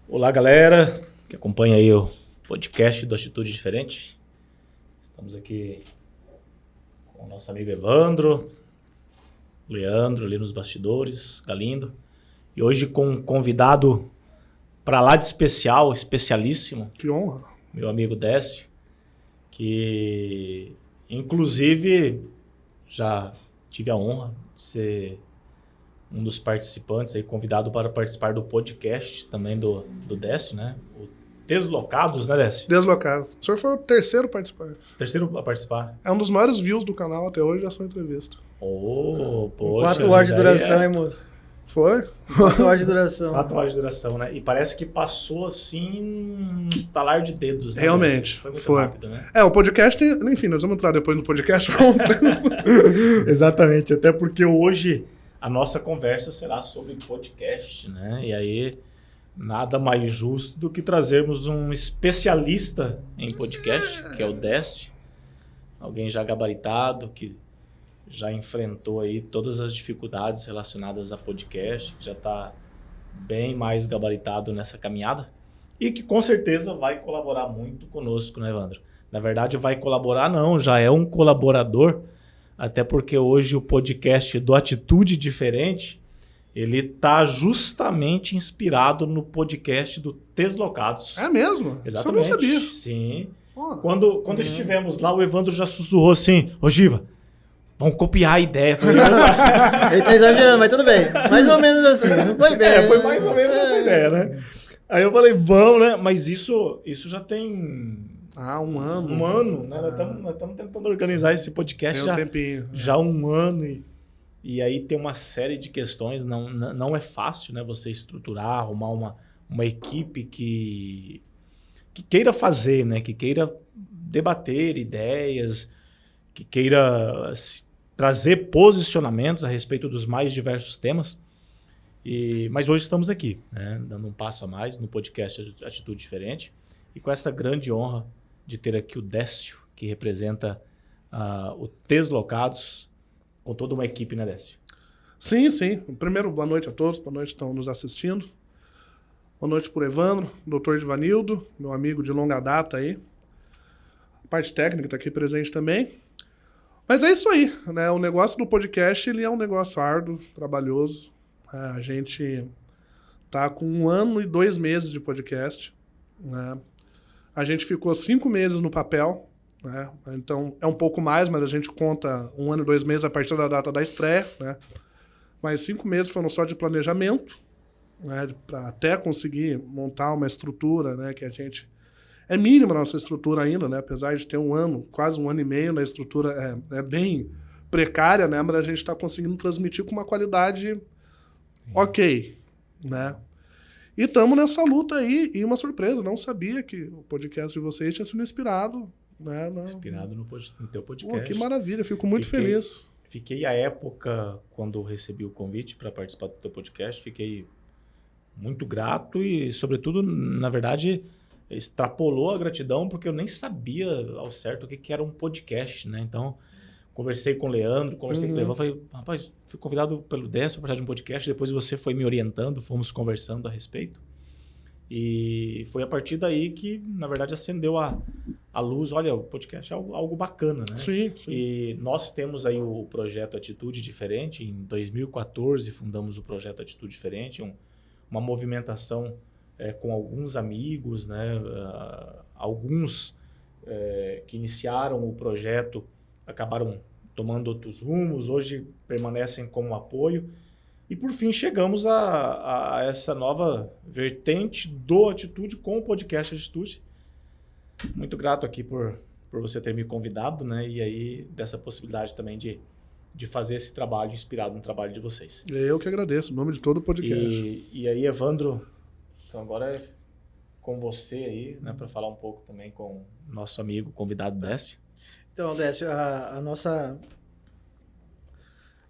Olá, galera que acompanha aí o podcast do Atitude Diferente. Estamos aqui com o nosso amigo Evandro, Leandro ali nos bastidores, Galindo. E hoje com um convidado para lá de especial, especialíssimo. Que honra. Meu amigo Décio, que inclusive já tive a honra de ser um dos participantes aí, convidado para participar do podcast também do Décio, né? O Deslocados, né, Décio? Deslocado. O senhor foi o terceiro participante. Terceiro a participar. É um dos maiores views do canal até hoje, essa entrevista. Poxa. 4 horas de duração, hein, moço? Foi? 4 horas de duração. 4 horas de duração, né? E parece que passou assim um estalar de dedos, né? Realmente. Foi muito foi. rápido, né? O podcast, enfim, nós vamos entrar depois no podcast. Exatamente, até porque hoje a nossa conversa será sobre podcast, né? E aí, nada mais justo do que trazermos um especialista em podcast, que é o Décio. Alguém já gabaritado, que já enfrentou aí todas as dificuldades relacionadas a podcast, que já está bem mais gabaritado nessa caminhada e que com certeza vai colaborar muito conosco, né, Evandro? Na verdade, vai colaborar não, já é um colaborador, até porque hoje o podcast do Atitude Diferente, ele está justamente inspirado no podcast do Deslocados. É mesmo? Exatamente. Isso eu não sabia. Sim. Oh. Quando estivemos lá, o Evandro já sussurrou assim, ô Giva, vamos copiar a ideia. Ele tá exagerando, mas tudo bem. Mais ou menos assim, não foi bem. Foi mais ou menos essa ideia, né? Aí eu falei, vamos, né? Mas isso já tem... Um ano. Um ano, né? Nós estamos tentando organizar esse podcast Tem um tempinho. já há um ano. E aí tem uma série de questões. Não é fácil, né? Você estruturar, arrumar uma equipe que queira fazer, né? Que queira debater ideias, que queira trazer posicionamentos a respeito dos mais diversos temas. Mas hoje estamos aqui, né? Dando um passo a mais no podcast Atitude Diferente. E com essa grande honra de ter aqui o Décio, que representa o Deslocados, com toda uma equipe, né, Décio? Sim, sim. Primeiro, boa noite a todos, boa noite que estão nos assistindo. Boa noite por Evandro, doutor Divanildo, meu amigo de longa data aí. A parte técnica está aqui presente também. Mas é isso aí, né? O negócio do podcast, ele é um negócio árduo, trabalhoso. A gente tá com 1 ano e 2 meses de podcast, né? A gente ficou 5 meses no papel, né? Então é um pouco mais, mas a gente conta 1 ano e 2 meses a partir da data da estreia, né? Mas 5 meses foram só de planejamento, né? Para até conseguir montar uma estrutura, né? Que a gente... É mínima a nossa estrutura ainda, né? Apesar de ter 1 ano, quase 1 ano e meio, né? A estrutura é bem precária, né? Mas a gente está conseguindo transmitir com uma qualidade ok, né? E estamos nessa luta aí, e uma surpresa, não sabia que o podcast de vocês tinha sido inspirado, né? Inspirado no teu podcast. Pô, que maravilha, fico muito feliz. Fiquei à época, quando recebi o convite para participar do teu podcast, fiquei muito grato e, sobretudo, na verdade, extrapolou a gratidão, porque eu nem sabia ao certo o que era um podcast, né? Então, conversei com o Leandro, conversei com o Levan, falei, rapaz, fui convidado pelo Décio para participar de um podcast, depois você foi me orientando, fomos conversando a respeito. E foi a partir daí que, na verdade, acendeu a luz. Olha, o podcast é algo bacana, né? Sim. E nós temos aí o projeto Atitude Diferente. Em 2014, fundamos o projeto Atitude Diferente, uma movimentação com alguns amigos, né? Alguns que iniciaram o projeto acabaram tomando outros rumos, hoje permanecem como apoio. E, por fim, chegamos a essa nova vertente do Atitude com o podcast Atitude. Muito grato aqui por você ter me convidado, né? E aí, dessa possibilidade também de fazer esse trabalho inspirado no trabalho de vocês. Eu que agradeço, em nome de todo o podcast. E aí, Evandro, então agora é com você aí, né? Para falar um pouco também com o nosso amigo convidado Décio. Então, Décio, a nossa...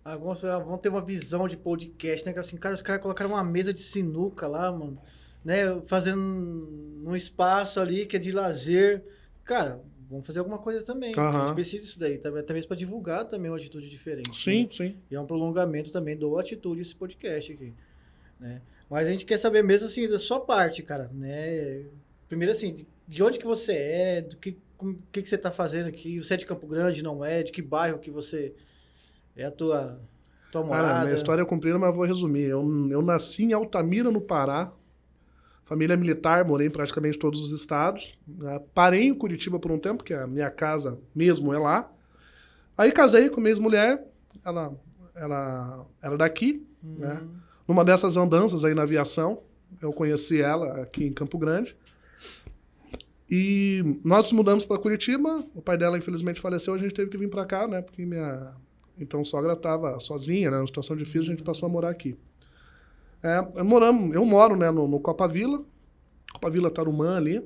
vamos ter uma visão de podcast, né? Que assim, cara, os caras colocaram uma mesa de sinuca lá, mano, né? Fazendo um espaço ali que é de lazer. Cara, vamos fazer alguma coisa também. A gente precisa disso daí, até mesmo para divulgar também uma atitude diferente. Sim, né? sim. E é um prolongamento também do Atitude, esse podcast aqui, né? Mas a gente quer saber mesmo, assim, da sua parte, cara, né? Primeiro, assim, de onde que você é, do que você tá fazendo aqui? Você é de Campo Grande, não é? De que bairro que você é a tua morada? Minha história é comprida, mas eu vou resumir. Eu nasci em Altamira, no Pará. Família militar, morei em praticamente todos os estados. Parei em Curitiba por um tempo, porque a minha casa mesmo é lá. Aí casei com a minha ex-mulher, ela era daqui, né? Numa dessas andanças aí na aviação, eu conheci ela aqui em Campo Grande. E nós nos mudamos para Curitiba, o pai dela infelizmente faleceu, a gente teve que vir para cá, né? Porque minha então sogra estava sozinha, né? Numa situação difícil, a gente passou a morar aqui. Eu moro, né, no Copa Vila Tarumã ali.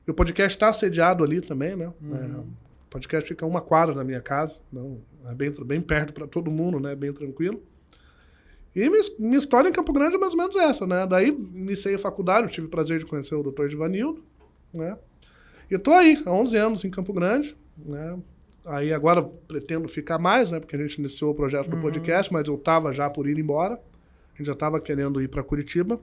E o podcast está sediado ali também, né? O podcast fica a 1 quadra da minha casa, então é bem perto para todo mundo, né? Bem tranquilo. E minha história em Campo Grande é mais ou menos essa, né? Daí iniciei a faculdade, tive o prazer de conhecer o Dr. Divanildo, né? E tô aí, há 11 anos em Campo Grande, né? Aí agora pretendo ficar mais, né? Porque a gente iniciou o projeto do podcast, mas eu tava já por ir embora. A gente já tava querendo ir para Curitiba.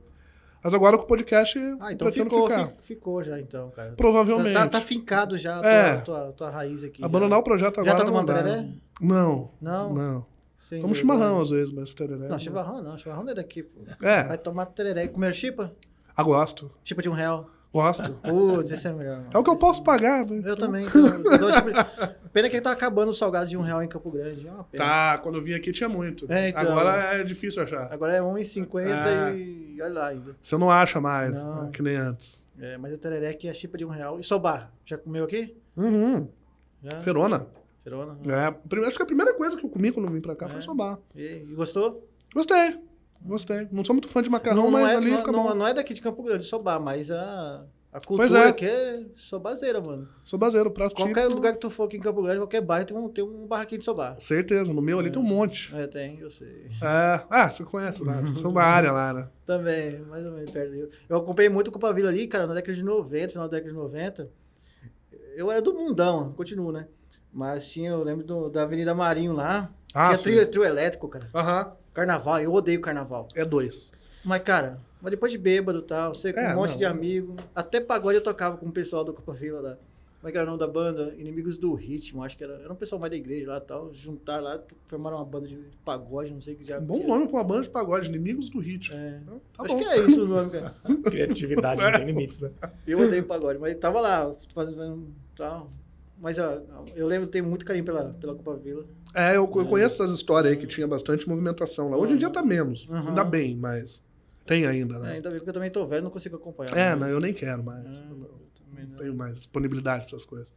Mas agora com o podcast então pretendo ficar. Ficou já então, cara. Provavelmente. Tá fincado já a tua raiz aqui. Abandonar o projeto agora. Já tá tomando tereré? Não. Sem Tomo chimarrão às vezes, mas tereré. Não, chimarrão não é daqui, pô. É. Vai tomar tereré. Comer chipa? Gosto. Chipa de R$1. Gosto. Putz, esse é melhor. Mano. É o que eu posso pagar, né? Eu também. Então, pena que tá acabando o salgado de R$1 em Campo Grande. É uma pena. Tá, quando eu vim aqui tinha muito. Então, agora é difícil achar. Agora é R$1,50 e olha lá ainda. Você não acha mais, Não. que nem antes. Mas o tereré aqui é chipa de R$1. E sobar? Já comeu aqui? Já? Ferona. Ferona? Acho que a primeira coisa que eu comi quando eu vim pra cá foi sobar. E gostou? Gostei. Não sou muito fã de macarrão, mas ali fica bom. Não é daqui de Campo Grande, sobar, mas a cultura aqui é sobazeira, mano. Sobazeiro, prato Qualquer típico. lugar que tu for aqui em Campo Grande, qualquer bairro tem um barraquinho de sobar. Certeza, no meu ali tem um monte. Tem, eu sei. Você conhece lá, vocês são da área lá, né? Também, mais ou menos perto. Eu acompanhei muito o Copa Vila ali, cara, na década de 90, final da década de 90. Eu era do mundão, continuo, né? Mas eu lembro da Avenida Marinho lá. Tinha trio elétrico, cara. Carnaval, eu odeio carnaval. É 2. Mas, cara, depois de bêbado e tal, você com um monte de amigo. Até pagode eu tocava com o pessoal do Copa Vila lá. Como é que era o nome da banda? Inimigos do Ritmo, acho que era um pessoal mais da igreja lá e tal. Juntaram lá, formaram uma banda de pagode, não sei o que já. Bom nome pra uma banda de pagode, Inimigos do Ritmo. Acho que é isso o nome, cara. Criatividade não tem limites, né? Eu odeio pagode, mas tava lá, fazendo tal. Mas eu lembro, tenho muito carinho pela Copa Vila. Eu conheço essas histórias aí que tinha bastante movimentação lá. Hoje em dia tá menos, ainda bem, mas tem ainda, né? Ainda bem, porque eu também tô velho, não consigo acompanhar. Eu nem quero mais. Não tenho mais disponibilidade para essas coisas.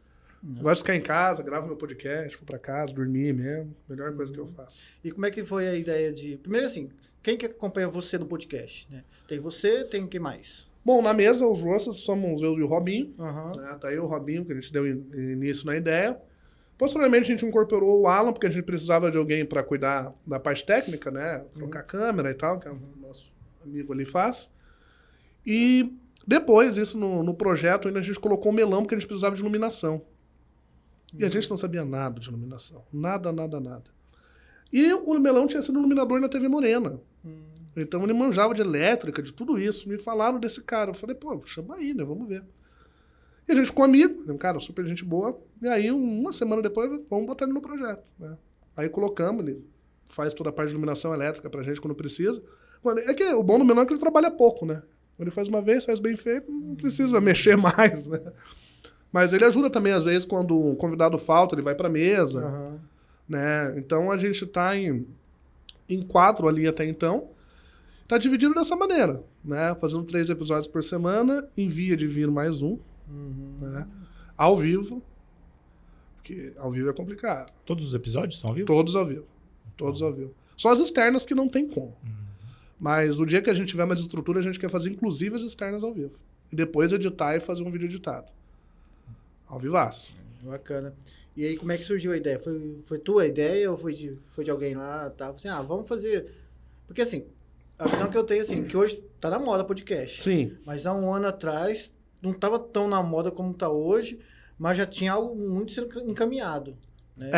Eu gosto de ficar em casa, gravo meu podcast, vou pra casa, dormir mesmo. Melhor coisa que eu faço. E como é que foi a ideia de... Primeiro assim, quem que acompanha você no podcast? Né? Tem você, tem quem mais? Bom, na mesa, os rostos somos eu e o Robinho. Né? Tá aí o Robinho, que a gente deu início na ideia. Posteriormente, a gente incorporou o Alan, porque a gente precisava de alguém para cuidar da parte técnica, né? Trocar a câmera e tal, que o nosso amigo ali faz. E depois, isso no projeto, ainda a gente colocou o melão, porque a gente precisava de iluminação. E a gente não sabia nada de iluminação. Nada. E o melão tinha sido iluminador na TV Morena. Então ele manjava de elétrica, de tudo isso. Me falaram desse cara. Eu falei, chama aí, né? Vamos ver. E a gente ficou amigo, um cara super gente boa. E aí, uma semana depois, vamos botar ele no projeto. Né? Aí colocamos, ele faz toda a parte de iluminação elétrica pra gente quando precisa. É que o bom do melão é que ele trabalha pouco, né? Ele faz uma vez, faz bem feito, não precisa mexer mais, né? Mas ele ajuda também, às vezes, quando o convidado falta, ele vai pra mesa. Né? Então a gente tá em 4 ali até então. Tá dividido dessa maneira, né? Fazendo 3 episódios por semana, em via de vir mais um, né? Ao vivo, porque ao vivo é complicado. Todos os episódios são ao vivo? Todos ao vivo. Só as externas que não tem como. Mas o dia que a gente tiver mais estrutura, a gente quer fazer inclusive as externas ao vivo. E depois editar e fazer um vídeo editado. Ao vivaço. Bacana. E aí, como é que surgiu a ideia? Foi tua ideia ou foi de alguém lá? Tá? Assim, vamos fazer... Porque assim... A visão que eu tenho, assim, que hoje tá na moda podcast. Sim. Mas há um ano atrás, não tava tão na moda como tá hoje, mas já tinha algo muito sendo encaminhado. Né?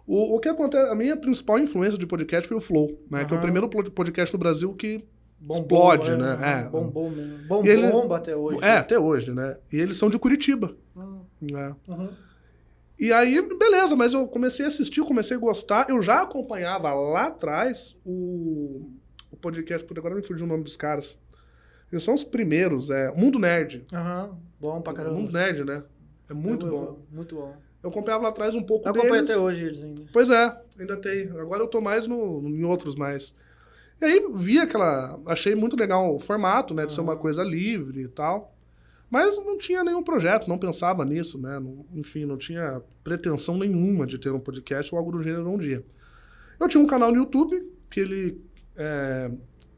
O que acontece, a minha principal influência de podcast foi o Flow, né? Que é o primeiro podcast no Brasil que explode, né? Bombou mesmo. Bomba até hoje. Até hoje, né? E eles são de Curitiba. Né? Uhum. E aí, beleza, mas eu comecei a assistir, comecei a gostar. Eu já acompanhava lá atrás o podcast, porque agora me fugiu o nome dos caras. Eles são os primeiros, Mundo Nerd. Aham, bom pra caramba. Mundo Nerd, né? É muito bom. Muito bom. Eu acompanhava lá atrás um pouco deles. Eu acompanho até hoje eles ainda. Pois é, ainda tem. Agora eu tô mais em outros mais. E aí vi achei muito legal o formato, né? De ser uma coisa livre e tal. Mas não tinha nenhum projeto, não pensava nisso, né? Enfim, não tinha pretensão nenhuma de ter um podcast ou algo do gênero um dia. Eu tinha um canal no YouTube que ele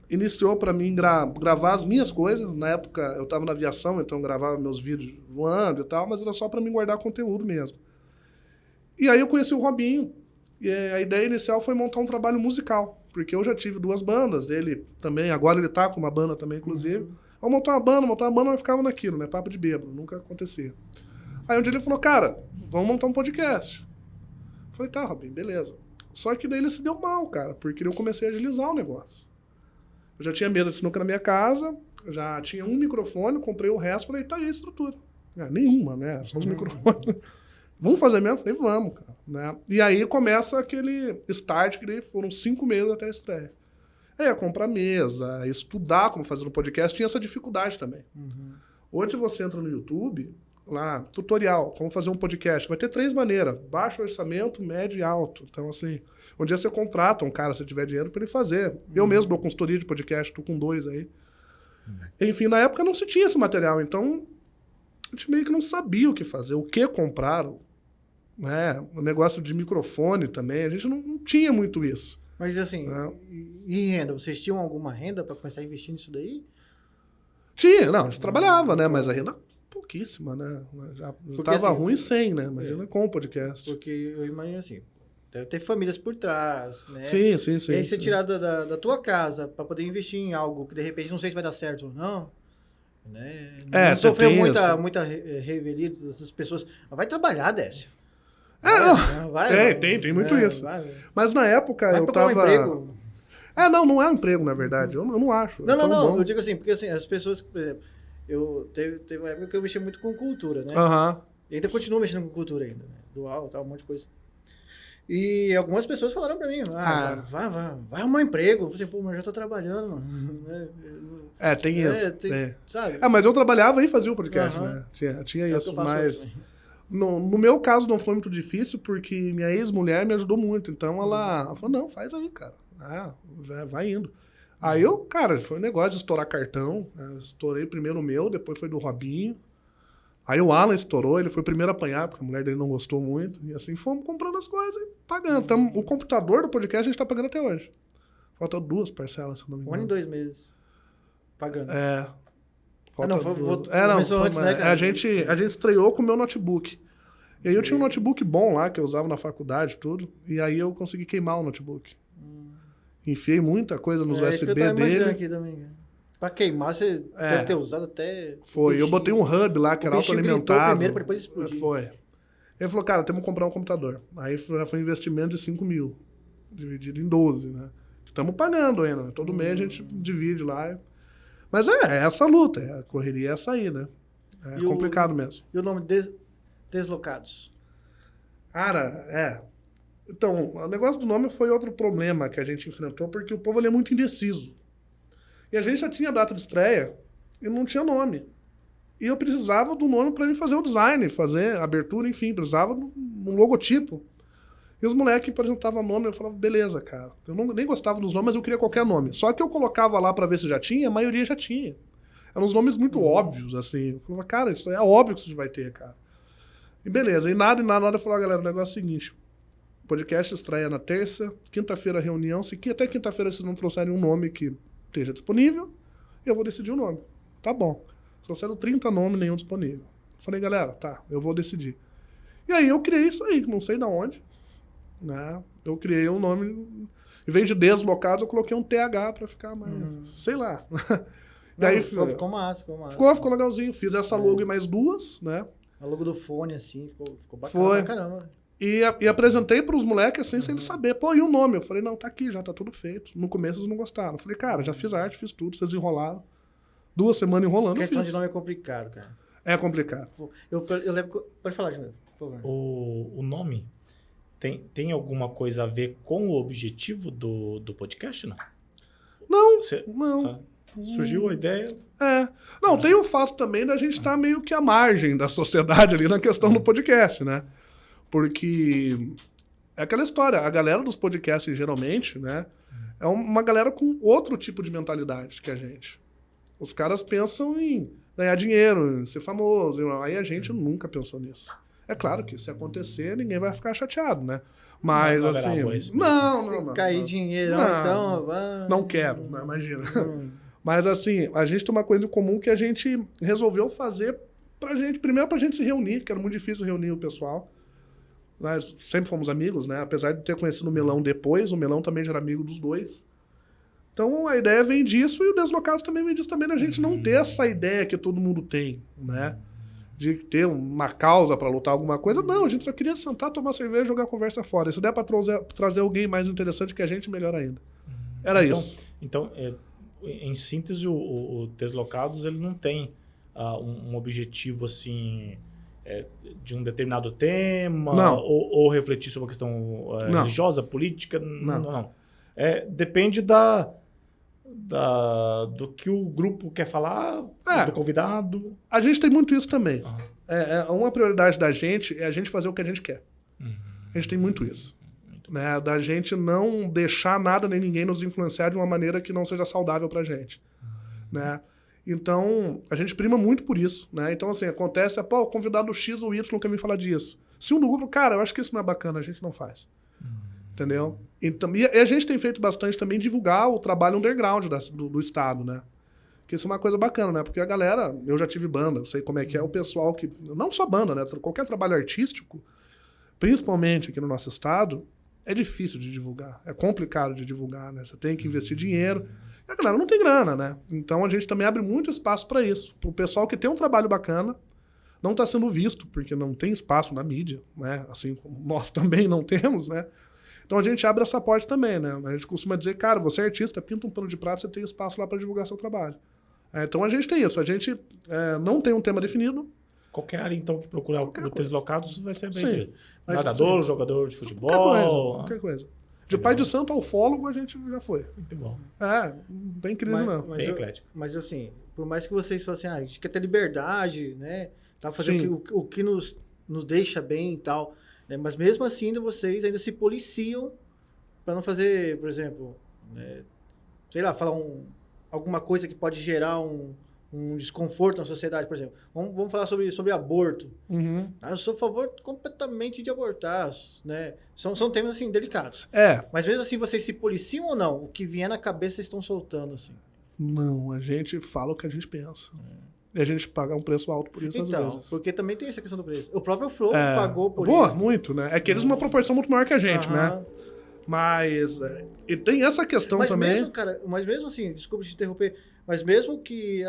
iniciou para mim gravar as minhas coisas. Na época eu estava na aviação, então eu gravava meus vídeos voando e tal, mas era só para mim guardar conteúdo mesmo. E aí eu conheci o Robinho, e a ideia inicial foi montar um trabalho musical, porque eu já tive 2 bandas dele também, agora ele tá com uma banda também, inclusive. Vamos montar uma banda, mas ficava naquilo, né? Papo de bêbado, nunca acontecia. Aí um dia ele falou, cara, vamos montar um podcast. Eu falei, tá, Robinho, beleza. Só que daí ele se deu mal, cara, porque eu comecei a agilizar o negócio. Eu já tinha mesa de sinuca na minha casa, já tinha um microfone, comprei o resto, falei, tá aí a estrutura. Nenhuma, né? São os microfones. Vamos fazer mesmo? Falei, vamos, cara. Né? E aí começa aquele start, que daí foram 5 meses até a estreia. Aí ia comprar mesa, estudar como fazer um podcast, tinha essa dificuldade também. Hoje você entra no YouTube, lá, tutorial, como fazer um podcast, vai ter 3 maneiras, baixo orçamento, médio e alto. Então, assim, um dia você contrata um cara, se tiver dinheiro, para ele fazer. Eu mesmo dou consultoria de podcast, tô com 2 aí. Enfim, na época não se tinha esse material, então a gente meio que não sabia o que fazer, o que comprar, né? O negócio de microfone também, a gente não tinha muito isso. Mas assim, e renda? Vocês tinham alguma renda para começar a investir nisso daí? Tinha, não, a gente trabalhava, né? Mas a renda pouquíssima, né? Já tava assim, ruim sem, né? Imagina com o podcast. Porque eu imagino assim, deve ter famílias por trás, né? Sim. E aí você tirar da tua casa para poder investir em algo que de repente não sei se vai dar certo ou não, né? Não sofreu muita revelia das pessoas. Vai trabalhar, Décio. Tem muito isso. Mas na época eu tava... um emprego. Não é um emprego, na verdade. Eu não acho. Não. Eu digo assim, porque assim, as pessoas, por exemplo, teve uma época que eu mexia muito com cultura, né? E ainda continuo mexendo com cultura ainda, né? Dual, tal, um monte de coisa. E algumas pessoas falaram pra mim, vai arrumar um emprego. Eu falei assim, pô, mas eu já tô trabalhando, mano. Tem isso. Sabe? Mas eu trabalhava e fazia o podcast, né? Tinha isso, mas... No meu caso não foi muito difícil, porque minha ex-mulher me ajudou muito. Então ela falou, não, faz aí, cara. Vai indo. Aí cara, foi um negócio de estourar cartão. Estourei primeiro o meu, depois foi do Robinho. Aí o Alan estourou, ele foi o primeiro a apanhar, porque a mulher dele não gostou muito. E assim fomos comprando as coisas e pagando. Então, o computador do podcast a gente tá pagando até hoje. Faltam 2 parcelas, se não me engano. 1 ano e 2 meses pagando. Antes, né, cara? A gente estreou com o meu notebook. E aí eu tinha um notebook bom lá, que eu usava na faculdade e tudo. E aí eu consegui queimar o notebook. Enfiei muita coisa nos USB dele. Aqui também. Pra queimar, você deve ter usado até... Foi, eu botei um hub lá, que era autoalimentado. Primeiro pra depois explodir. Foi. Ele falou, cara, temos que comprar um computador. Aí já foi um investimento de 5 mil, dividido em 12, né? Estamos pagando ainda, né? Todo mês a gente divide lá. Mas é essa luta, a correria é essa aí, né? É complicado mesmo. E o nome Deslocados? Cara, Então, o negócio do nome foi outro problema que a gente enfrentou, porque o povo ali é muito indeciso. E a gente já tinha data de estreia e não tinha nome. E eu precisava do nome para mim fazer o design, fazer a abertura, enfim, precisava de um logotipo. E os moleques apresentavam nome, eu falava, beleza, cara. Eu nem gostava dos nomes, mas eu queria qualquer nome. Só que eu colocava lá pra ver se já tinha, a maioria já tinha. Eram uns nomes muito óbvios, assim. Eu falava, cara, isso é óbvio que isso vai ter, cara. E beleza, e nada, eu falava, galera, o negócio é o seguinte. O podcast estreia na terça, quinta-feira reunião. Se até quinta-feira vocês não trouxerem um nome que esteja disponível, eu vou decidir o nome. Tá bom. Trouxeram 30 nomes, nenhum disponível. Falei, galera, tá, eu vou decidir. E aí eu criei isso aí, não sei de onde. Né? Eu criei um nome, em vez de Deslocados, eu coloquei um TH pra ficar mais, sei lá. Aí, ficou massa. Ficou legalzinho. Fiz essa logo e mais 2, né? A logo do fone, assim, ficou bacana pra caramba. E apresentei pros moleques assim, sem eles saber. Pô, e o nome? Eu falei, não, tá aqui, já tá tudo feito. No começo eles não gostaram. Eu falei, cara, já fiz a arte, fiz tudo, vocês enrolaram. 2 semanas enrolando, eu Questão fiz. de nome é complicado, cara. É complicado. Eu lembro... Pode falar, Jamil, por favor. O nome tem alguma coisa a ver com o objetivo do podcast, não? Não, Você- não. surgiu a ideia... Não, tem o fato também da gente estar meio que à margem da sociedade ali na questão do podcast, né? Porque é aquela história, a galera dos podcasts, geralmente, né? É uma galera com outro tipo de mentalidade que a gente. Os caras pensam em ganhar dinheiro, em ser famoso. Aí a gente nunca pensou nisso. É claro que se acontecer, ninguém vai ficar chateado, né? Mas Não haverá assim... aborrecimento. Se cair dinheirão, Não. então... Não quero, né? Imagina. Mas assim, a gente tem uma coisa em comum que a gente resolveu fazer primeiro pra gente se reunir, que era muito difícil reunir o pessoal. Nós sempre fomos amigos, né? Apesar de ter conhecido o Melão depois, o Melão também já era amigo dos dois. Então a ideia vem disso e o Deslocados também vem disso também, da gente não ter essa ideia que todo mundo tem, né? De ter uma causa pra lutar alguma coisa. Não, a gente só queria sentar, tomar cerveja e jogar a conversa fora. E se der pra trazer alguém mais interessante que a gente, melhor ainda. Era isso. Então, em síntese, o Deslocados ele não tem um objetivo assim de um determinado tema Não. ou refletir sobre uma questão Não. religiosa, política. Não. Não. Depende do que o grupo quer falar, do convidado. A gente tem muito isso também. Aham. Uma prioridade da gente é a gente fazer o que a gente quer. Uhum. A gente tem muito isso. Né? Da gente não deixar nada nem ninguém nos influenciar de uma maneira que não seja saudável pra gente. Né? Então, a gente prima muito por isso. Né? Então, assim, acontece, o convidado X ou Y quer vir falar disso. Se um do grupo, cara, eu acho que isso não é bacana, a gente não faz. Entendeu? Então, e a gente tem feito bastante também divulgar o trabalho underground do Estado, né? Que isso é uma coisa bacana, né? Porque a galera, eu já tive banda, eu sei como é que é o pessoal que... Não só banda, né? Qualquer trabalho artístico, principalmente aqui no nosso estado, é difícil de divulgar. É complicado de divulgar, né? Você tem que investir dinheiro. E a galera não tem grana, né? Então a gente também abre muito espaço para isso. Para o pessoal que tem um trabalho bacana, não está sendo visto, porque não tem espaço na mídia, né? Assim como nós também não temos, né? Então a gente abre essa porta também, né? A gente costuma dizer, cara, você é artista, pinta um pano de prata, você tem espaço lá para divulgar seu trabalho. Então a gente tem isso. A gente não tem um tema definido. Qualquer área, então, que procurar o Deslocados vai ser bem Sim. recebido. Nadador, jogador de futebol. Qualquer coisa. De pai de santo ao fólogo, a gente já foi. Muito bom. Não tem crise, não. Bem eclético. Mas assim, por mais que vocês falem assim, a gente quer ter liberdade, né? Tá, fazer o que nos deixa bem e tal. Né? Mas mesmo assim, vocês ainda se policiam para não fazer, por exemplo, sei lá, falar alguma coisa que pode gerar um desconforto na sociedade, por exemplo. Vamos falar sobre aborto. Uhum. Eu sou a favor completamente de abortar, né? São temas, assim, delicados. Mas mesmo assim, vocês se policiam ou não? O que vier na cabeça, vocês estão soltando, assim. Não, a gente fala o que a gente pensa. E a gente paga um preço alto por isso às vezes. Porque também tem essa questão do preço. O próprio Flow pagou por isso. Muito, né? É que eles uma proporção muito maior que a gente, né? Mas... e tem essa questão também... Mas mesmo assim, desculpa te interromper, mas mesmo que,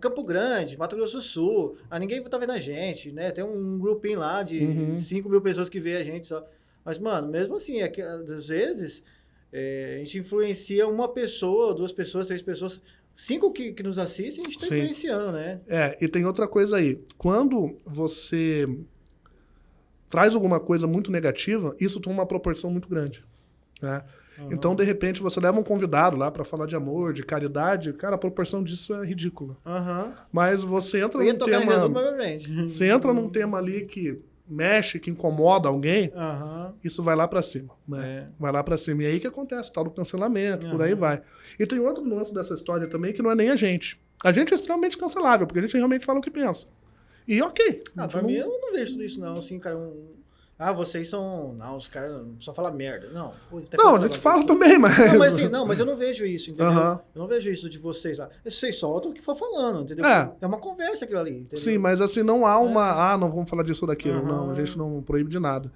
Campo Grande, Mato Grosso do Sul, ninguém tá vendo a gente, né? Tem um grupinho lá de 5 mil pessoas que vê a gente só. Mas, mano, mesmo assim, às vezes, a gente influencia uma pessoa, 2 pessoas, 3 pessoas, 5 que nos assistem, a gente tá influenciando, né? E tem outra coisa aí. Quando você traz alguma coisa muito negativa, isso toma uma proporção muito grande, né? Então, de repente, você leva um convidado lá pra falar de amor, de caridade, cara, a proporção disso é ridícula. Mas você entra num tema... Você entra num tema ali que mexe, que incomoda alguém, isso vai lá pra cima, né? Vai lá pra cima. E aí que acontece, tal do cancelamento, por aí vai. E tem outro lance dessa história também, que não é nem a gente. A gente é extremamente cancelável, porque a gente realmente fala o que pensa. E ok. Pra mim, eu não vejo tudo isso não, assim, cara... vocês são... Não, os caras só falam merda. Não, a gente fala também, mas... Mas eu não vejo isso, entendeu? Eu não vejo isso de vocês lá. Vocês soltam o que for falando, entendeu? É uma conversa aquilo ali, entendeu? Sim, mas assim, não há uma... não vamos falar disso ou daquilo. Não, a gente não proíbe de nada.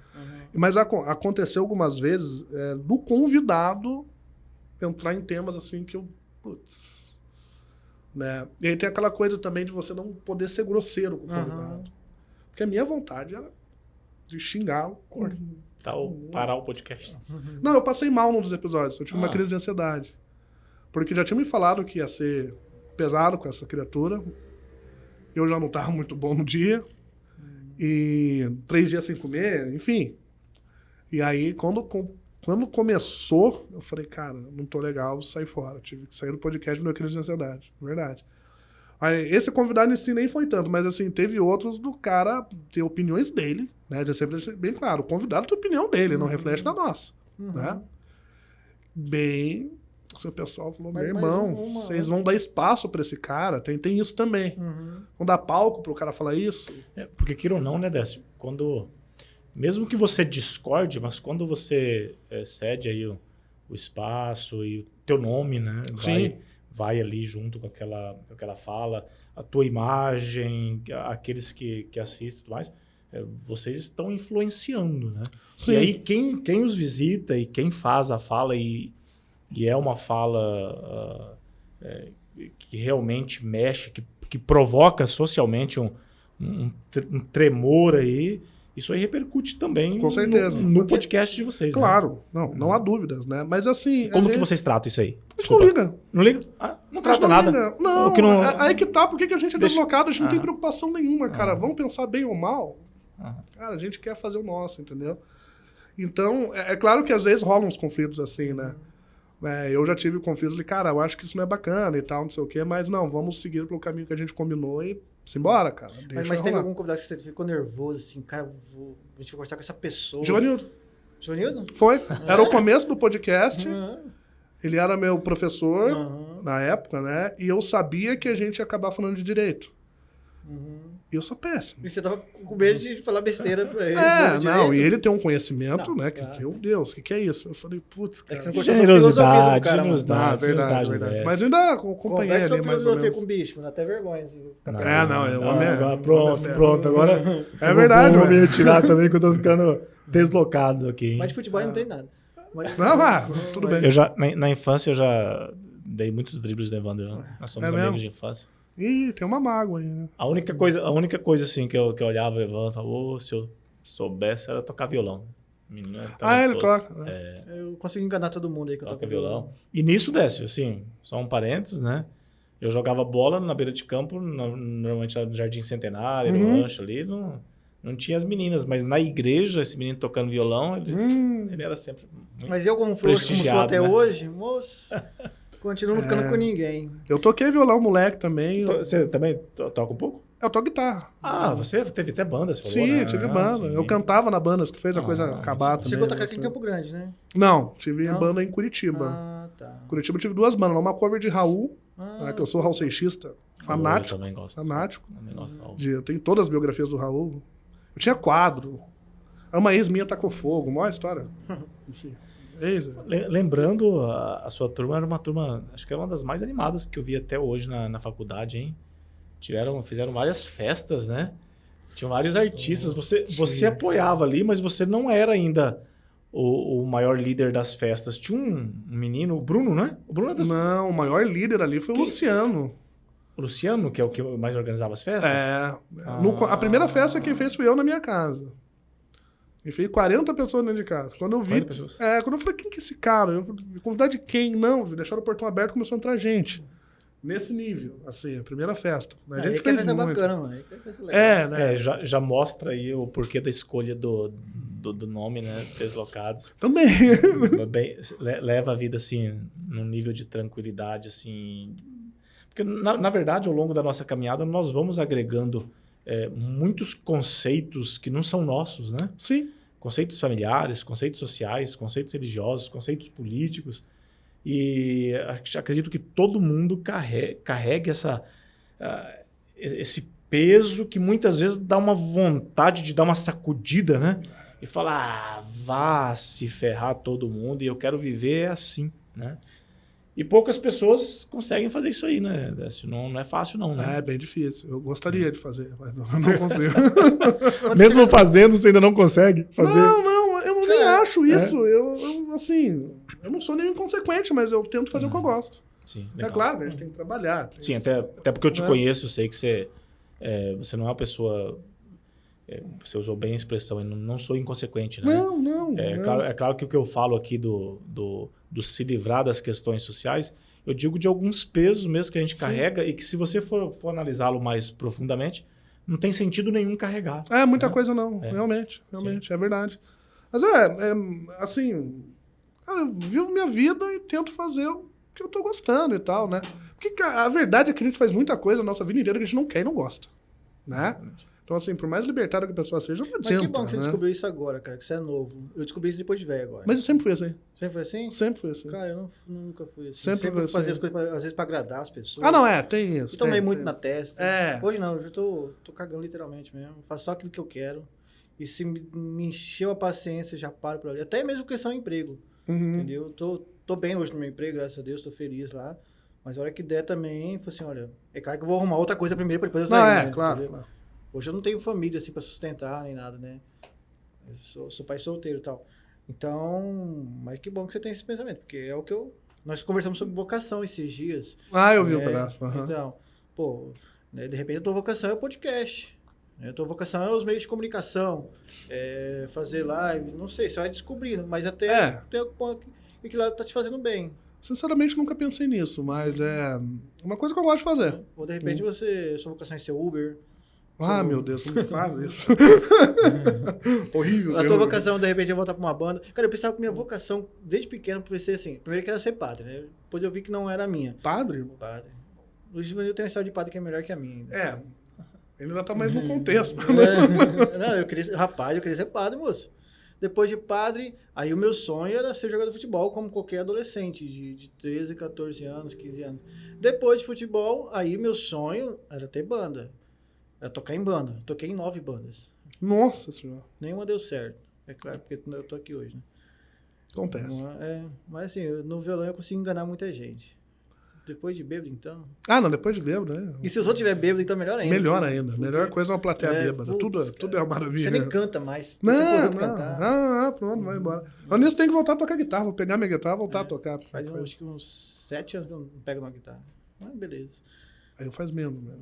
Mas aconteceu algumas vezes do convidado entrar em temas assim que eu... Putz... Né? E aí tem aquela coisa também de você não poder ser grosseiro com o convidado. Porque a minha vontade era de xingá-lo. Parar o podcast. Não, eu passei mal num dos episódios. Eu tive uma crise de ansiedade. Porque já tinha me falado que ia ser pesado com essa criatura. Eu já não estava muito bom no dia. E 3 dias sem comer, enfim. E aí, quando começou, eu falei, cara, não tô legal, vou sair fora. Tive que sair do podcast do meu crise de ansiedade. Verdade. Aí, esse convidado em si nem foi tanto, mas assim, teve outros do cara ter opiniões dele, né? De sempre deixar bem claro, o convidado tem opinião dele, não reflete na nossa, né? Bem, o seu pessoal falou, meu irmão, vocês vão dar espaço pra esse cara, tem isso também. Vão dar palco pro cara falar isso. Porque queira ou não, né, Décio? Mesmo que você discorde, mas quando você cede aí o espaço e o teu nome, né? Vai ali junto com aquela fala, a tua imagem, aqueles que assistem e tudo mais, vocês estão influenciando, né? Sim. E aí quem os visita e quem faz a fala e é uma fala que realmente mexe, que provoca socialmente um tremor aí, isso aí repercute também com certeza. no podcast de vocês. Claro, né? Não há dúvidas, né? Mas assim... Como que vocês tratam isso aí? A gente não liga. Não liga? Não trata nada? Liga. Não, aí que tá. Por que a gente é deslocado? A gente não tem preocupação nenhuma, cara. Vamos pensar bem ou mal. Cara, a gente quer fazer o nosso, entendeu? Então, é claro que às vezes rolam uns conflitos assim, né? Eu já tive conflitos de, cara, eu acho que isso não é bacana e tal, não sei o quê, mas não, vamos seguir pelo caminho que a gente combinou e simbora, cara. Mas teve algum convidado que você ficou nervoso, assim, cara, a gente vai conversar com essa pessoa. Givanildo? Givanildo? Foi. Era o começo do podcast. Ele era meu professor na época, né? E eu sabia que a gente ia acabar falando de direito. E eu sou péssimo. E você tava com medo de falar besteira pra ele. E ele tem um conhecimento, né? Que, meu Deus, o que é isso? Eu falei, putz, cara. Generosidade. Verdade. Mas eu ainda acompanhei ali mais ou menos. Com o bicho, dá até vergonha. Assim. Pronto, agora é verdade. Vou me retirar também que eu tô ficando deslocado aqui. Hein? Mas de futebol não tem nada. Tudo bem. Na infância eu já dei muitos dribles do Evandro. Nós somos amigos de infância. Ih, tem uma mágoa aí, né? A única coisa assim que eu olhava o Evandro e falava, se eu soubesse era tocar violão. Menino ele toca. Eu consigo enganar todo mundo aí que eu toco violão. E nisso, Décio, assim, só um parênteses, né? Eu jogava bola na beira de campo, normalmente no Jardim Centenário, no lanche ali, não tinha as meninas, mas na igreja, esse menino tocando violão, ele era sempre muito Mas eu, como frouxo, como sou até hoje, moço... Continuo não ficando com ninguém. Eu toquei violão, moleque, também. Você também toca um pouco? Eu toco guitarra. Você teve até banda, você falou? Sim, tive banda. Sim. Eu cantava na banda, que fez a coisa acabar também. Chegou a tocar aqui em Campo Grande, né? Não, tive banda em Curitiba. Tá. Curitiba eu tive 2 bandas. Uma cover de Raul, que eu sou Raul Seixista, fanático. Eu também gosto. Fanático. Também gosto do Raul. Eu tenho todas as biografias do Raul. Eu tinha quadro. Uma ex minha tacou fogo, maior história. Lembrando, a sua turma era uma turma, acho que era uma das mais animadas que eu vi até hoje na faculdade, hein? Fizeram várias festas, né? Tinham vários artistas. Você apoiava ali, mas você não era ainda o maior líder das festas. Tinha um menino, o Bruno, né? O Bruno Não, o maior líder ali foi o Luciano. O Luciano, que é o que mais organizava as festas? A primeira festa quem fez fui eu na minha casa. E fez 40 pessoas dentro de casa. Quando eu vi. Quando eu falei, quem que é esse cara? Me convidar de quem? Não, deixaram o portão aberto e começou a entrar gente. Nesse nível, assim, a primeira festa. A gente fez festa muito. Bacana, mano. Né? Já mostra aí o porquê da escolha do nome, né? Deslocados. Também. Leva a vida, assim, num nível de tranquilidade, assim. Porque, na verdade, ao longo da nossa caminhada, nós vamos agregando muitos conceitos que não são nossos, né? Sim. Conceitos familiares, conceitos sociais, conceitos religiosos, conceitos políticos. E acredito que todo mundo carregue esse peso que muitas vezes dá uma vontade de dar uma sacudida, né? E falar, vá se ferrar todo mundo e eu quero viver assim, né? E poucas pessoas conseguem fazer isso aí, né, Décio? Não é fácil não, né? É bem difícil. Eu gostaria de fazer, mas não consigo. Mesmo fazendo, você ainda não consegue fazer? Não, eu nem acho isso. Eu, assim, eu não sou nem inconsequente, mas eu tento fazer o que eu gosto. Sim, legal. É claro que a gente tem que trabalhar. Sim, até porque eu te conheço, eu sei que você não é uma pessoa Você usou bem a expressão, eu não sou inconsequente, né? Não. É claro que o que eu falo aqui do se livrar das questões sociais, eu digo de alguns pesos mesmo que a gente carrega e que se você for analisá-lo mais profundamente, não tem sentido nenhum carregar. Muita né? coisa não, realmente, é verdade. Mas assim, cara, eu vivo minha vida e tento fazer o que eu tô gostando e tal, né? Porque cara, a verdade é que a gente faz muita coisa a nossa vida inteira que a gente não quer e não gosta, né? Exatamente. Então, assim, por mais libertário que a pessoa seja, não Mas adianta, que bom que você né? descobriu isso agora, cara, que você é novo. Eu descobri isso depois de velho agora. Mas eu sempre fui assim. Sempre foi assim? Sempre fui assim. Cara, eu nunca fui assim. Sempre foi fazia assim. as coisas, às vezes, pra agradar as pessoas. Tem isso. Eu tomei muito tem. na testa. Hoje não, eu já tô cagando literalmente mesmo. Faço só aquilo que eu quero. E se me encheu a paciência, já paro por ali. Até mesmo questão de emprego. Entendeu? Tô bem hoje no meu emprego, graças a Deus, tô feliz lá. Mas a hora que der também, falei assim, olha, é claro que eu vou arrumar outra coisa primeiro pra depois eu sair. Claro. Hoje eu não tenho família assim pra sustentar nem nada, né? Eu sou pai solteiro e tal. Então, mas que bom que você tem esse pensamento, porque é o que nós conversamos sobre vocação esses dias. Eu vi o pedaço. Então, né, de repente a tua vocação é o podcast. Né? A tua vocação é os meios de comunicação, fazer live, não sei, você vai descobrindo, mas até o ponto que aquilo lá tá te fazendo bem. Sinceramente, nunca pensei nisso, mas é uma coisa que eu gosto de fazer. Ou de repente sua vocação é ser Uber. Meu Deus, não me faz isso. Horrível. A tua vocação, de repente, é voltar pra uma banda. Cara, eu pensava que minha vocação, desde pequeno, por ser assim. Primeiro que era ser padre, né? Depois eu vi que não era a minha. Padre? Padre. O Luiz Vanil tem uma história de padre que é melhor que a minha ainda. Ele ainda tá mais no contexto. Não, eu queria ser padre, moço. Depois de padre, aí o meu sonho era ser jogador de futebol, como qualquer adolescente, de 13, 14 anos, 15 anos. Depois de futebol, aí meu sonho era ter banda. Era tocar em banda. Toquei em 9 bandas. Nossa senhora. Nenhuma deu certo. É claro, porque eu tô aqui hoje, né? Acontece. Mas assim, no violão eu consigo enganar muita gente. Depois de bêbado, então... Não, depois de bêbado, né? E se os outros tiverem bêbado, então melhor ainda. Melhor ainda. Melhor coisa é uma plateia bêbada. Tudo é uma maravilha. Você nem canta mais. Pronto, vai embora. Eu nisso tenho que voltar a tocar guitarra. Vou pegar minha guitarra e voltar a tocar. Acho que uns 7 anos que eu não pego uma guitarra. Mas beleza. Aí faz menos, né?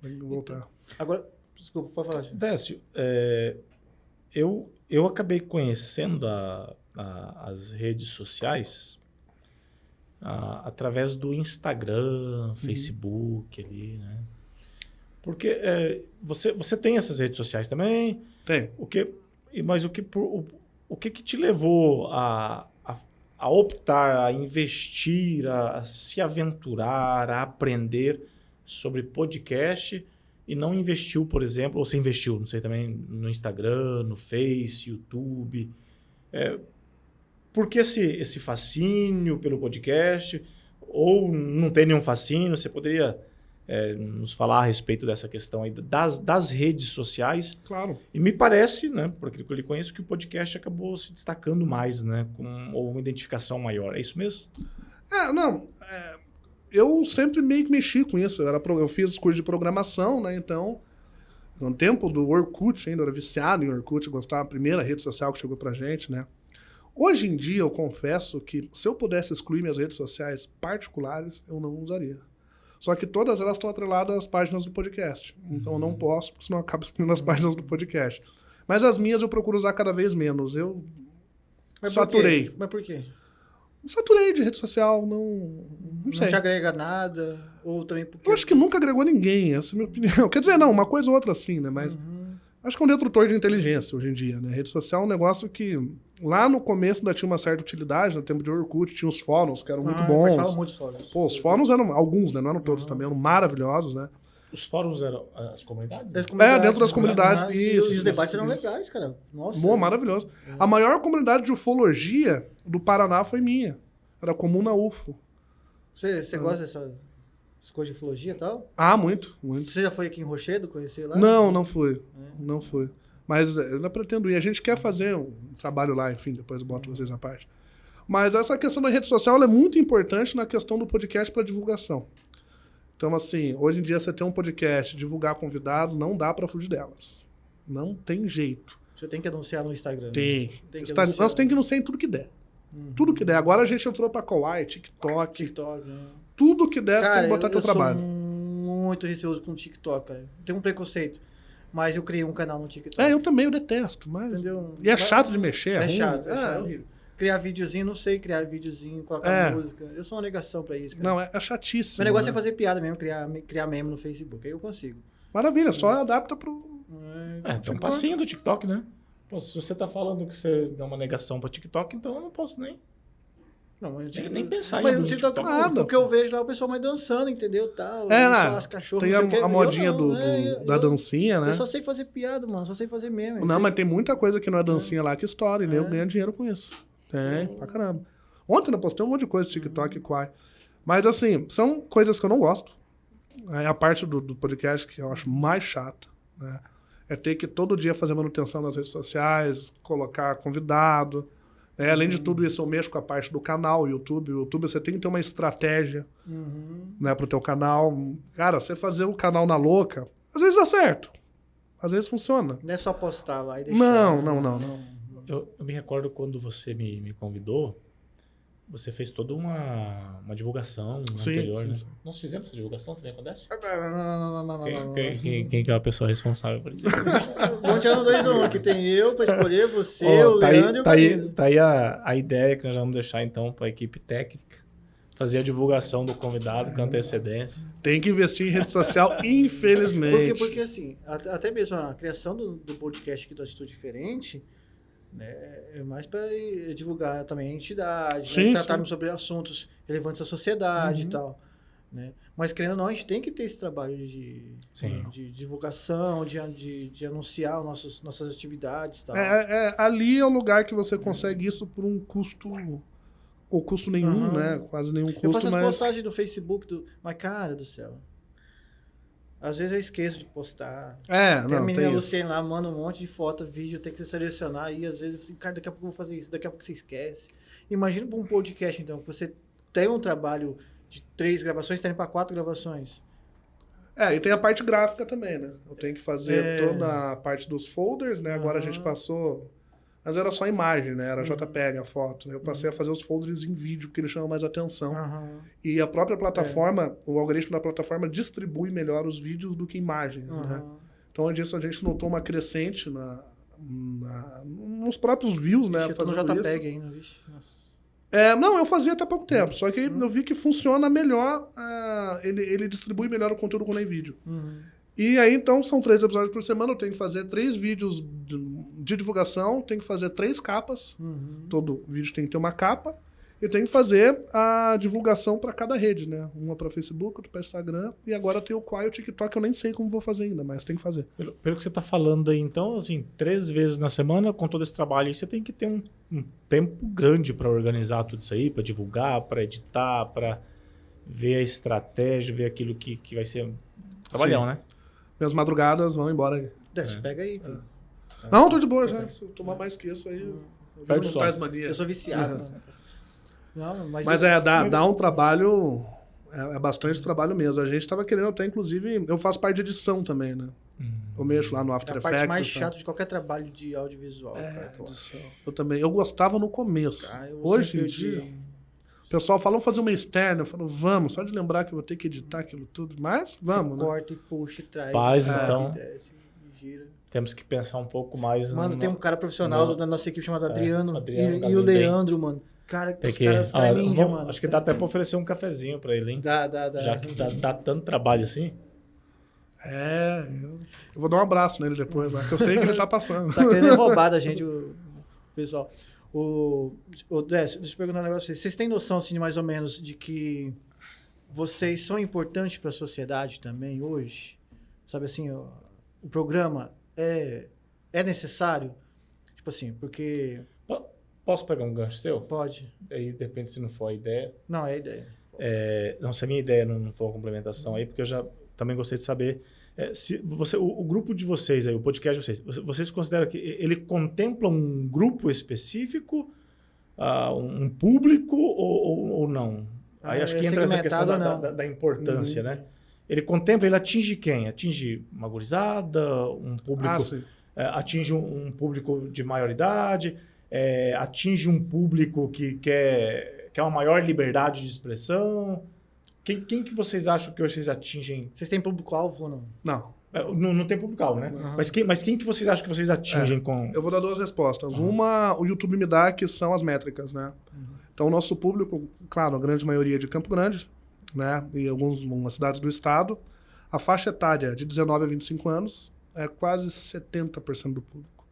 Tem que voltar. Agora, desculpa, pode falar, gente. Décio, eu acabei conhecendo as redes sociais através do Instagram, Facebook ali, né? Porque você tem essas redes sociais também? Tem. Mas o que te levou a optar, a investir, a se aventurar, a aprender sobre podcast e não investiu, por exemplo, ou você investiu, não sei, também no Instagram, no Face, YouTube. Por que esse fascínio pelo podcast? Ou não tem nenhum fascínio? Você poderia nos falar a respeito dessa questão aí das redes sociais? Claro. E me parece, né, por aquilo que eu lhe conheço, que o podcast acabou se destacando mais, né, ou uma identificação maior. É isso mesmo? Eu sempre meio que mexi com isso. Eu fiz curso de programação, né? Então, no tempo do Orkut, ainda era viciado em Orkut, gostava da primeira rede social que chegou pra gente, né? Hoje em dia, eu confesso que se eu pudesse excluir minhas redes sociais particulares, eu não usaria. Só que todas elas estão atreladas às páginas do podcast. Então, eu não posso, porque senão eu acabo excluindo as páginas do podcast. Mas as minhas eu procuro usar cada vez menos. Eu saturei. Mas por quê? Saturei de rede social, não sei. Não te agrega nada? Ou também porque... Eu acho que nunca agregou ninguém, essa é a minha opinião. Quer dizer, não, uma coisa ou outra sim, né? Mas acho que é um destrutor de inteligência hoje em dia, né? A rede social é um negócio que lá no começo ainda tinha uma certa utilidade, no tempo de Orkut, tinha os fóruns que eram muito bons. Mas muito fóruns. Pô, os fóruns eram alguns, né? Não eram todos também, eram maravilhosos, né? Os fóruns eram as comunidades? Dentro das comunidades. E os debates eram legais, cara. Nossa. Bom, maravilhoso. A maior comunidade de ufologia do Paraná foi minha. Era comum na UFO. Você gosta dessas coisas de ufologia e tal? Muito. Você já foi aqui em Rochedo conhecer lá? Não fui. Não fui. Mas eu ainda pretendo ir. A gente quer fazer um trabalho lá, enfim, depois eu boto vocês à parte. Mas essa questão da rede social ela é muito importante na questão do podcast para divulgação. Então, assim, hoje em dia você tem um podcast, divulgar convidado, não dá para fugir delas. Não tem jeito. Você tem que anunciar no Instagram. Tem. Nós tem que anunciar em tudo que der. Tudo que der. Agora a gente entrou pra Kawaii, TikTok. Né? Tudo que der, cara, você tem que botar teu trabalho. Eu sou muito receoso com o TikTok, cara. Tem um preconceito. Mas eu criei um canal no TikTok. Eu também, eu detesto, mas... Entendeu? E é chato de mexer, É ruim. chato, é chato. É horrível. Criar videozinho, não sei criar videozinho, colocar música. Eu sou uma negação pra isso, cara. Não, é chatíssimo. Meu negócio né? é fazer piada mesmo, criar meme no Facebook. Aí eu consigo. Maravilha, só adapta pro... Tem um passinho do TikTok, né? Pô, se você tá falando que você dá uma negação pra TikTok, então eu não posso nem pensar mas em o TikTok, nada. o que eu vejo lá, o pessoal mais dançando, entendeu? Tal, né? as cachorras, Tem não sei o quê. a modinha da eu dancinha, né? Eu só sei fazer piada, mano. Só sei fazer meme. Não, mas tem muita coisa que não é dancinha lá que estoura, e nego ganha dinheiro com isso. Tem, pra caramba. Ontem eu postei um monte de coisa no TikTok e Quai. Mas assim, são coisas que eu não gosto. É a parte do podcast que eu acho mais chata, né? É ter que todo dia fazer manutenção nas redes sociais, colocar convidado. Né? Além de tudo isso, eu mexo com a parte do canal, o YouTube. O YouTube você tem que ter uma estratégia né, pro teu canal. Cara, você fazer o canal na louca, às vezes dá certo. Às vezes funciona. Não é só postar lá e deixar. Não. Eu me recordo quando você me convidou, você fez toda uma divulgação anterior, né? sim. Nós fizemos essa divulgação também, acontece? Não. Quem que é a pessoa responsável por isso? Monte ano 2 ou 1, que tem eu pra escolher, você, o Leandro e o Camilo. Tá aí a ideia que nós vamos deixar então para a equipe técnica fazer a divulgação do convidado com antecedência. Tem que investir em rede social, infelizmente. Porque assim, até mesmo a criação do podcast aqui do Atitude Diferente, né, é mais para divulgar também a entidade, Sim, tratarmos sobre assuntos relevantes à sociedade e tal. Né? Mas querendo ou não, a gente tem que ter esse trabalho de divulgação, de anunciar nossas atividades e tal. Ali é o lugar que você consegue isso por um custo, ou custo nenhum, né? Quase nenhum custo. Eu faço as mas... postagens do Facebook, mas cara do céu. Às vezes eu esqueço de postar. Tem a menina Luciene lá, manda um monte de foto, vídeo, tem que selecionar aí. Às vezes eu falo assim, cara, daqui a pouco eu vou fazer isso, daqui a pouco você esquece. Imagina para um podcast, então, que você tem um trabalho de 3 gravações, tá indo para 4 gravações. E tem a parte gráfica também, né? Eu tenho que fazer toda a parte dos folders, né? Agora a gente passou... Mas era só imagem, né? Era JPEG a foto. Eu passei a fazer os folders em vídeo, que eles chamam mais atenção. E a própria plataforma, o algoritmo da plataforma distribui melhor os vídeos do que imagens, né? Então, disso a gente notou uma crescente nos próprios views, né? Eu tô no JPEG ainda, vixe. Nossa. Não, eu fazia até pouco tempo. Só que eu vi que funciona melhor, ele distribui melhor o conteúdo quando é em vídeo. E aí, então, são 3 episódios por semana, eu tenho que fazer 3 vídeos de divulgação, tenho que fazer 3 capas, todo vídeo tem que ter uma capa, e tenho que fazer a divulgação para cada rede, né? Uma para Facebook, outra para Instagram, e agora tem o Quai e o TikTok, eu nem sei como vou fazer ainda, mas tem que fazer. Pelo que você está falando aí, então, assim, 3 vezes na semana, com todo esse trabalho aí, você tem que ter um tempo grande para organizar tudo isso aí, para divulgar, para editar, para ver a estratégia, ver aquilo que vai ser trabalhão, né? Minhas madrugadas vão embora aí. Pega aí, filho. Não, tô de boa já. Se eu tomar mais que isso aí, eu perde o sono. Eu sou viciado. Mano. Não, mas dá um trabalho, é bastante trabalho mesmo. A gente tava querendo até, inclusive, eu faço parte de edição também, né? Eu mexo lá no After Effects. É a parte mais chata de qualquer trabalho de audiovisual. Cara, eu também. Eu gostava no começo. Hoje em dia... O pessoal falou fazer uma externa, eu falo, vamos, só de lembrar que eu vou ter que editar aquilo tudo, mas vamos, né? Corta e puxa e traz. Paz, então, desce, gira. Temos que pensar um pouco mais... Mano, tem um cara profissional da nossa equipe chamado Adriano e o bem. Leandro, mano. Cara, os caras ninja, mano. Acho que dá até pra oferecer um cafezinho pra ele, hein? Dá. Já que dá tanto trabalho assim. Eu vou dar um abraço nele depois, mas eu sei que ele tá passando. Tá querendo roubar da gente, o pessoal. Décio, deixa eu perguntar um negócio pra vocês. Vocês têm noção, assim, mais ou menos, de que vocês são importantes para a sociedade também hoje? Sabe assim, o programa é necessário? Tipo assim, porque... Posso pegar um gancho seu? Pode. Aí depende se não for a ideia. Não, é a ideia. Não, se a minha ideia não for a complementação aí, porque eu já também gostei de saber... se o grupo de vocês, aí, o podcast de vocês consideram que ele contempla um grupo específico, um público ou não? Aí acho que entra essa questão da importância, né? Ele contempla, ele atinge quem? Atinge uma gurizada, um público... atinge um público de maior idade, atinge um público que quer uma maior liberdade de expressão... Quem que vocês acham que vocês atingem? Vocês têm público-alvo ou não? Não. Não tem público-alvo, né? Uhum. Mas quem que vocês acham que vocês atingem com... Eu vou dar 2 respostas. Uma, o YouTube me dá, que são as métricas, né? Então, o nosso público, claro, a grande maioria é de Campo Grande, né? E algumas cidades do estado. A faixa etária de 19 a 25 anos é quase 70% do público.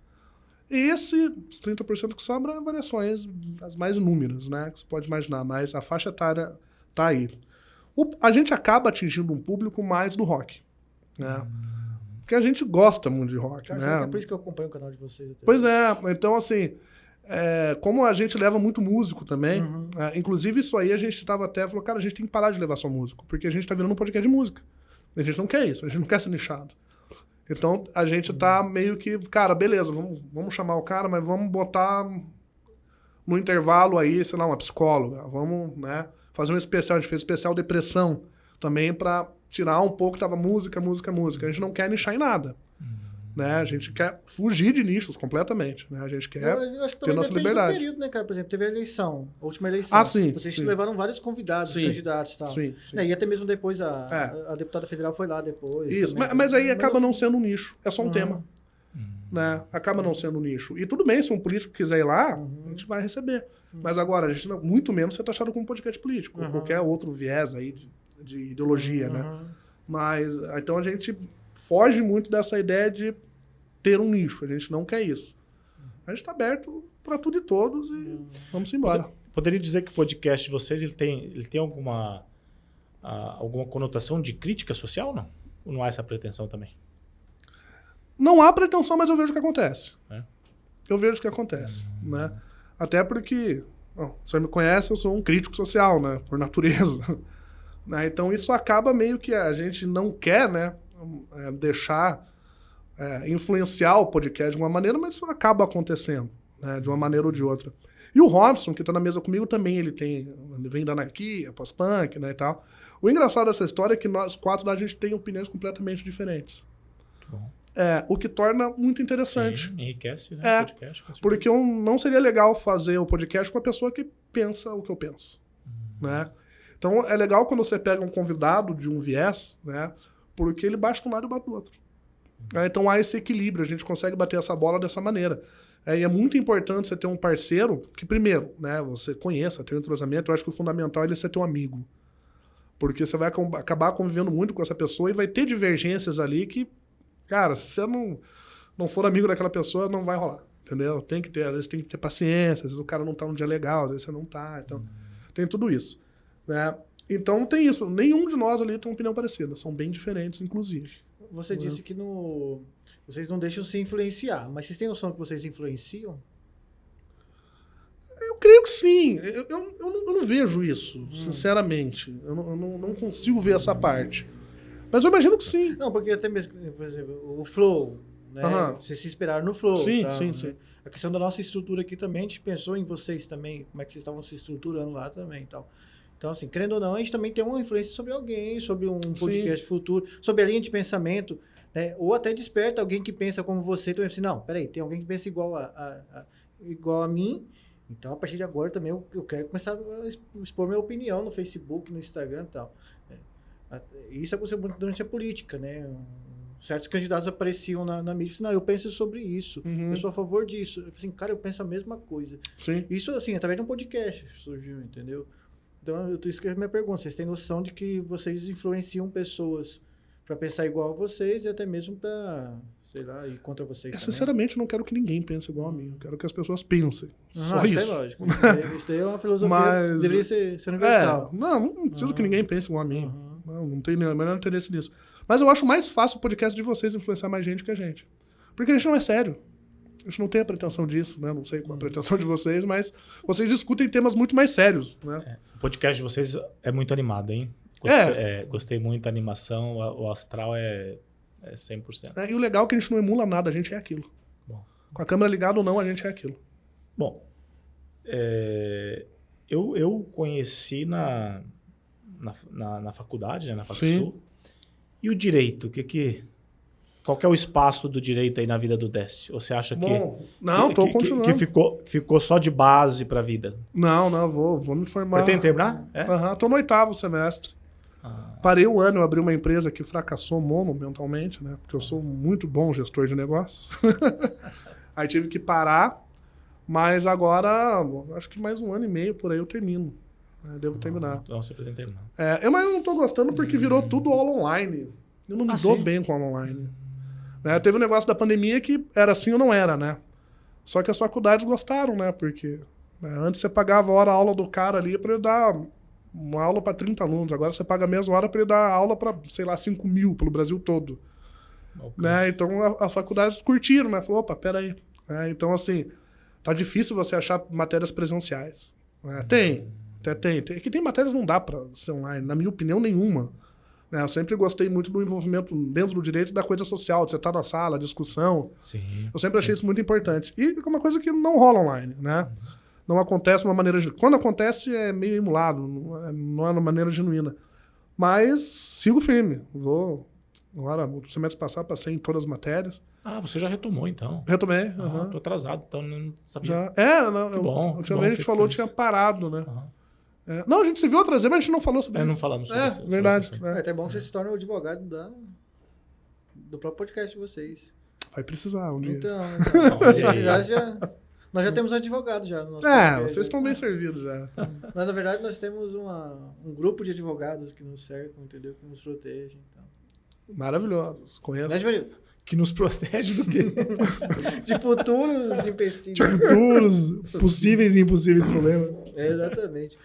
E esses 30% que sobra, variações, as mais inúmeras, né? Que você pode imaginar, mas a faixa etária tá aí. A gente acaba atingindo um público mais do rock, né? Porque a gente gosta muito de rock, Cara, né? será que é por isso que eu acompanho o canal de vocês? Até Pois é, então assim, como a gente leva muito músico também, inclusive isso aí a gente tava até, falou, cara, a gente tem que parar de levar só músico, porque a gente tá virando um podcast de música. A gente não quer isso, a gente não quer ser nichado. Então a gente tá meio que, cara, beleza, vamos chamar o cara, mas vamos botar no intervalo aí, sei lá, uma psicóloga, vamos, né, fazer um especial, a gente fez especial depressão também pra tirar um pouco, tava música. A gente não quer nichar em nada. Né? A gente quer fugir de nichos completamente. Né? A gente quer eu acho que ter também nossa depende liberdade. do período, né, cara? Por exemplo, teve a eleição, a última eleição. Sim. Vocês sim. levaram vários convidados, Sim. candidatos e tal. Sim. Né, e até mesmo depois a deputada federal foi lá depois. Isso, também. mas aí acaba não sendo um nicho. É só um tema. Uhum. Né? Acaba não sendo um nicho. E tudo bem, se um político quiser ir lá, a gente vai receber. Mas agora, a gente não, muito menos ser taxado como podcast político. Ou qualquer outro viés aí de ideologia, né? Mas, então a gente foge muito dessa ideia de ter um nicho. A gente não quer isso. A gente está aberto para tudo e todos e vamos embora. Poderia dizer que o podcast de vocês ele tem alguma conotação de crítica social, não? Ou não há essa pretensão também? Não há pretensão, mas eu vejo o que acontece. É? Eu vejo o que acontece, né? Até porque, você me conhece, eu sou um crítico social, né? Por natureza. Né? Então isso acaba meio que a gente não quer, né? Deixar influenciar o podcast de uma maneira, mas isso acaba acontecendo, né? De uma maneira ou de outra. E o Robson, que está na mesa comigo, também ele vem da anarquia, pós-punk, né, e tal. O engraçado dessa história é que nós 4 a gente tem opiniões completamente diferentes. Bom. O que torna muito interessante. Sim, enriquece, né? O podcast. Porque não seria legal fazer o podcast com uma pessoa que pensa o que eu penso, né? Então é legal quando você pega um convidado de um viés, né? Porque ele bate de um lado e bate do outro. Então há esse equilíbrio, a gente consegue bater essa bola dessa maneira. E é muito importante você ter um parceiro que, primeiro, né, você conheça, tem um entrosamento. Eu acho que o fundamental é você ter um amigo. Porque você vai acabar convivendo muito com essa pessoa e vai ter divergências ali que, cara, se você não for amigo daquela pessoa, não vai rolar, entendeu? Tem que ter, às vezes tem que ter paciência, às vezes o cara não tá num dia legal, às vezes você não tá, então tem tudo isso, né? Então tem isso, nenhum de nós ali tem uma opinião parecida, são bem diferentes, inclusive. Você disse que vocês não deixam se influenciar, mas vocês têm noção que vocês influenciam? Eu creio que sim, eu não vejo isso, sinceramente, eu não consigo ver essa parte. Mas eu imagino que sim. Não, porque até mesmo, por exemplo, o Flow, né? Vocês se esperaram no Flow. Sim, tá? sim. A questão da nossa estrutura aqui também, a gente pensou em vocês também, como é que vocês estavam se estruturando lá também e tal. Então, assim, querendo ou não, a gente também tem uma influência sobre alguém, sobre um podcast futuro, sobre a linha de pensamento, né? Ou até desperta alguém que pensa como você, então assim, não, peraí, tem alguém que pensa igual a mim, então a partir de agora também eu quero começar a expor minha opinião no Facebook, no Instagram e tal. Isso aconteceu muito durante a política, né? Certos candidatos apareciam na mídia e disseram, não, eu penso sobre isso, eu sou a favor disso. Eu falei assim, cara, eu penso a mesma coisa. Sim. Isso, assim, através de um podcast surgiu, entendeu? Então, isso que é a minha pergunta. Vocês têm noção de que vocês influenciam pessoas para pensar igual a vocês e até mesmo para, sei lá, ir contra vocês também? Sinceramente, eu não quero que ninguém pense igual a mim. Eu quero que as pessoas pensem. Só isso. isso. É lógico. Isso daí é uma filosofia, deveria ser universal. Não preciso que ninguém pense igual a mim. Não tenho o menor interesse nisso. Mas eu acho mais fácil o podcast de vocês influenciar mais gente que a gente. Porque a gente não é sério. A gente não tem a pretensão disso, né? Não sei qual a pretensão de vocês, mas vocês discutem temas muito mais sérios, né? O podcast de vocês é muito animado, hein? Gostei muito da animação, o astral é 100%. E o legal é que a gente não emula nada, a gente é aquilo. Bom. Com a câmera ligada ou não, a gente é aquilo. Bom, eu conheci na faculdade, né, na FacSul. E o direito, qual que é o espaço do direito aí na vida do Décio? Ou você acha que ficou só de base para a vida? Não, vou me formar. Pretende terminar? Tô no 8º semestre. Parei um ano, eu abri uma empresa que fracassou monumentalmente, né? Porque eu sou muito bom gestor de negócios. Aí tive que parar, mas agora, acho que mais 1 ano e meio por aí eu termino. Devo terminar. Não, você pretende terminar. Mas eu não tô gostando porque virou tudo all online. Eu não me dou bem com all online. Teve um negócio da pandemia que era assim ou não era, né? Só que as faculdades gostaram, né? Porque antes você pagava a hora-aula do cara ali para ele dar uma aula para 30 alunos. Agora você paga a mesma hora para ele dar aula para, sei lá, 5 mil pelo Brasil todo. Né? Então as faculdades curtiram, né? Falou, opa, peraí. Então, assim, tá difícil você achar matérias presenciais. Tem. É que tem matérias que não dá para ser online, na minha opinião, nenhuma. Eu sempre gostei muito do envolvimento dentro do direito da coisa social, de você estar na sala, discussão. Sim. Eu sempre achei isso muito importante. E é uma coisa que não rola online, né? Não acontece de uma maneira... Quando acontece, é meio emulado, não é de uma maneira genuína. Mas sigo firme. Agora, o semestre passado, passei em todas as matérias. Ah, você já retomou, então. Retomei. Tô atrasado, então não sabia. Já. Bom. Ultimamente a gente falou que tinha parado, né? Não, a gente se viu outras vezes, mas a gente não falou sobre isso. Não falamos sobre isso. Verdade. É até bom que você se torne o advogado do próprio podcast de vocês. Vai precisar um dia. Então nós já temos um advogado já no nosso podcast. Vocês estão bem servidos já. Mas, na verdade, nós temos um grupo de advogados que nos cercam, entendeu? Que nos protegem. Então. Maravilhosos. Conheço. Que nos protege do quê? De futuros empecilhos. De futuros possíveis e impossíveis problemas. Exatamente.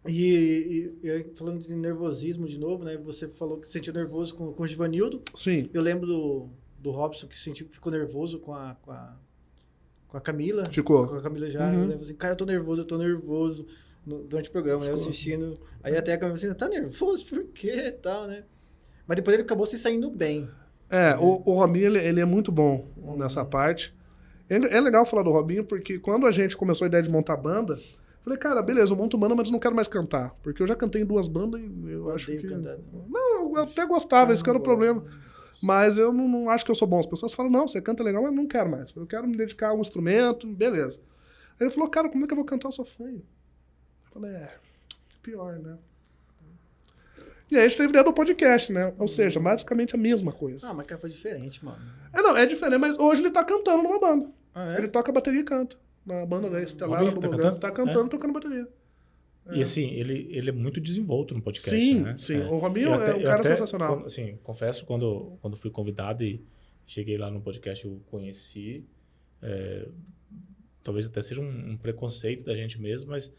E falando de nervosismo de novo, né? Você falou que sentiu nervoso com o Givanildo. Sim. Eu lembro do Robson que ficou nervoso com a Camila. Ficou. Com a Camila já. Eu lembro assim, cara, eu tô nervoso durante o programa, eu assistindo. Aí até a Camila assim, tá nervoso? Por quê? Tal, né? Mas depois ele acabou se saindo bem. O Robinho, ele é muito bom nessa parte. É legal falar do Robinho, porque quando a gente começou a ideia de montar banda, falei, cara, beleza, eu monto banda, mas não quero mais cantar. Porque eu já cantei em 2 bandas e eu acho que... Cantar. Não, eu até gostava, esse que era o problema. Mas eu não acho que eu sou bom. As pessoas falam, não, você canta legal, mas não quero mais. Eu quero me dedicar a um instrumento, beleza. Aí ele falou, cara, como é que eu vou cantar? Eu sou fã. Eu falei, pior, né? E aí a gente teve ideia do podcast, né? Ou seja, basicamente a mesma coisa. Ah, mas cara, foi diferente, mano. É diferente, mas hoje ele tá cantando numa banda. Ah, é? Ele toca bateria e canta. Na banda da Estelar, tá cantando, tocando bateria. E assim, ele é muito desenvolto no podcast, sim, né? Sim, o Robinho é um cara sensacional. Confesso, quando fui convidado e cheguei lá no podcast, eu conheci, talvez até seja um preconceito da gente mesmo, mas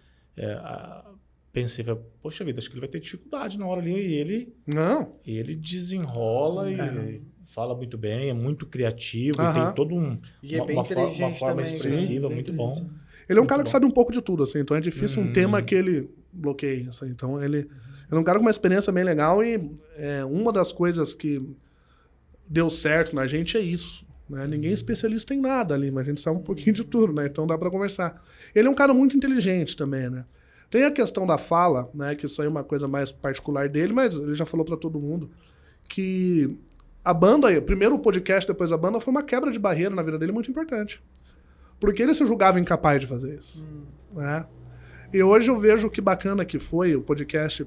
pensei, poxa vida, acho que ele vai ter dificuldade na hora ali, e ele desenrola e fala muito bem, é muito criativo, e tem todo uma forma expressiva, muito bom. Ele é um cara que sabe um pouco de tudo, assim, então é difícil um tema que ele bloqueie, assim, então ele é um cara com uma experiência bem legal e uma das coisas que deu certo na gente é isso, né? Ninguém é especialista em nada ali, mas a gente sabe um pouquinho de tudo, né? Então dá pra conversar. Ele é um cara muito inteligente também, né? Tem a questão da fala, né? Que isso aí é uma coisa mais particular dele, mas ele já falou pra todo mundo que a banda, primeiro o podcast, depois a banda, foi uma quebra de barreira na vida dele muito importante. Porque ele se julgava incapaz de fazer isso. Né? E hoje eu vejo que bacana que foi o podcast,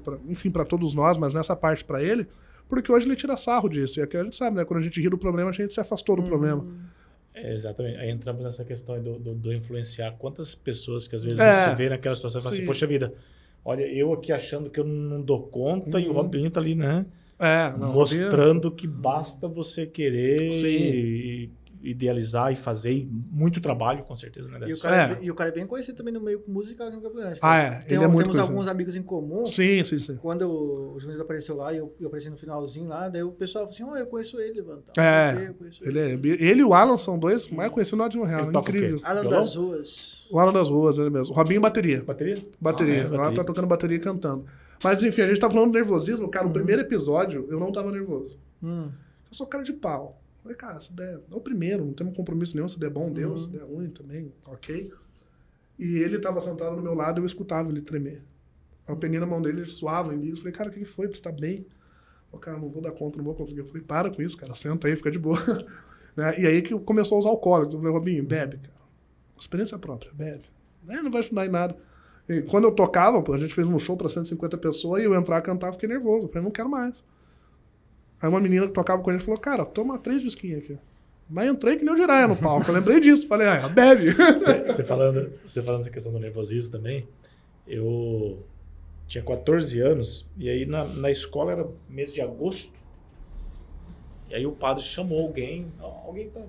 para todos nós, mas nessa parte para ele, porque hoje ele tira sarro disso. E aqui a gente sabe, né? Quando a gente ri do problema, a gente se afastou do problema. Exatamente. Aí entramos nessa questão do influenciar. Quantas pessoas que às vezes você vê naquela situação e fala assim, poxa vida, olha, eu aqui achando que eu não dou conta e o Robinho tá ali, né? Mostrando que basta você querer e idealizar e fazer muito trabalho, com certeza, né? E o cara é bem conhecido também no meio musical aqui no Campo Grande. Ele é muito temos alguns amigos em comum. Sim. Quando o Júnior apareceu lá e eu apareci no finalzinho lá, daí o pessoal falou assim, eu conheço ele, mano. Ele e o Alan são dois mais conhecidos no de um real. Incrível. Alan das Ruas. O Alan das Ruas, ele mesmo. Robinho, bateria. Bateria. Ela tá tocando bateria e cantando. Mas enfim, a gente tá falando de nervosismo. Cara, no primeiro episódio, eu não tava nervoso. Eu sou cara de pau. Falei, cara, se der, é o primeiro, não temos compromisso nenhum, se der bom, Deus, se der ruim também, ok. E ele tava sentado do meu lado e eu escutava ele tremer. Eu peguei na mão dele, ele suava em mim, eu falei, cara, o que foi? Você tá bem? Eu, cara, não vou dar conta, não vou conseguir. Eu falei, para com isso, cara, senta aí, fica de boa. Né? E aí que começou a usar alcoólicos. Eu falei, Robinho, bebe, cara. Experiência própria, bebe. Não vai ajudar em nada. E quando eu tocava, a gente fez um show pra 150 pessoas e eu entrar e cantar, fiquei nervoso. Eu falei, não quero mais. Aí uma menina que tocava com a gente falou, cara, toma 3 whiskinhos aqui. Mas entrei que nem o Jiraya no palco. Eu lembrei disso. Falei, bebe. Você falando da questão do nervosismo também, eu tinha 14 anos e aí na escola era mês de agosto. E aí o padre chamou alguém pra...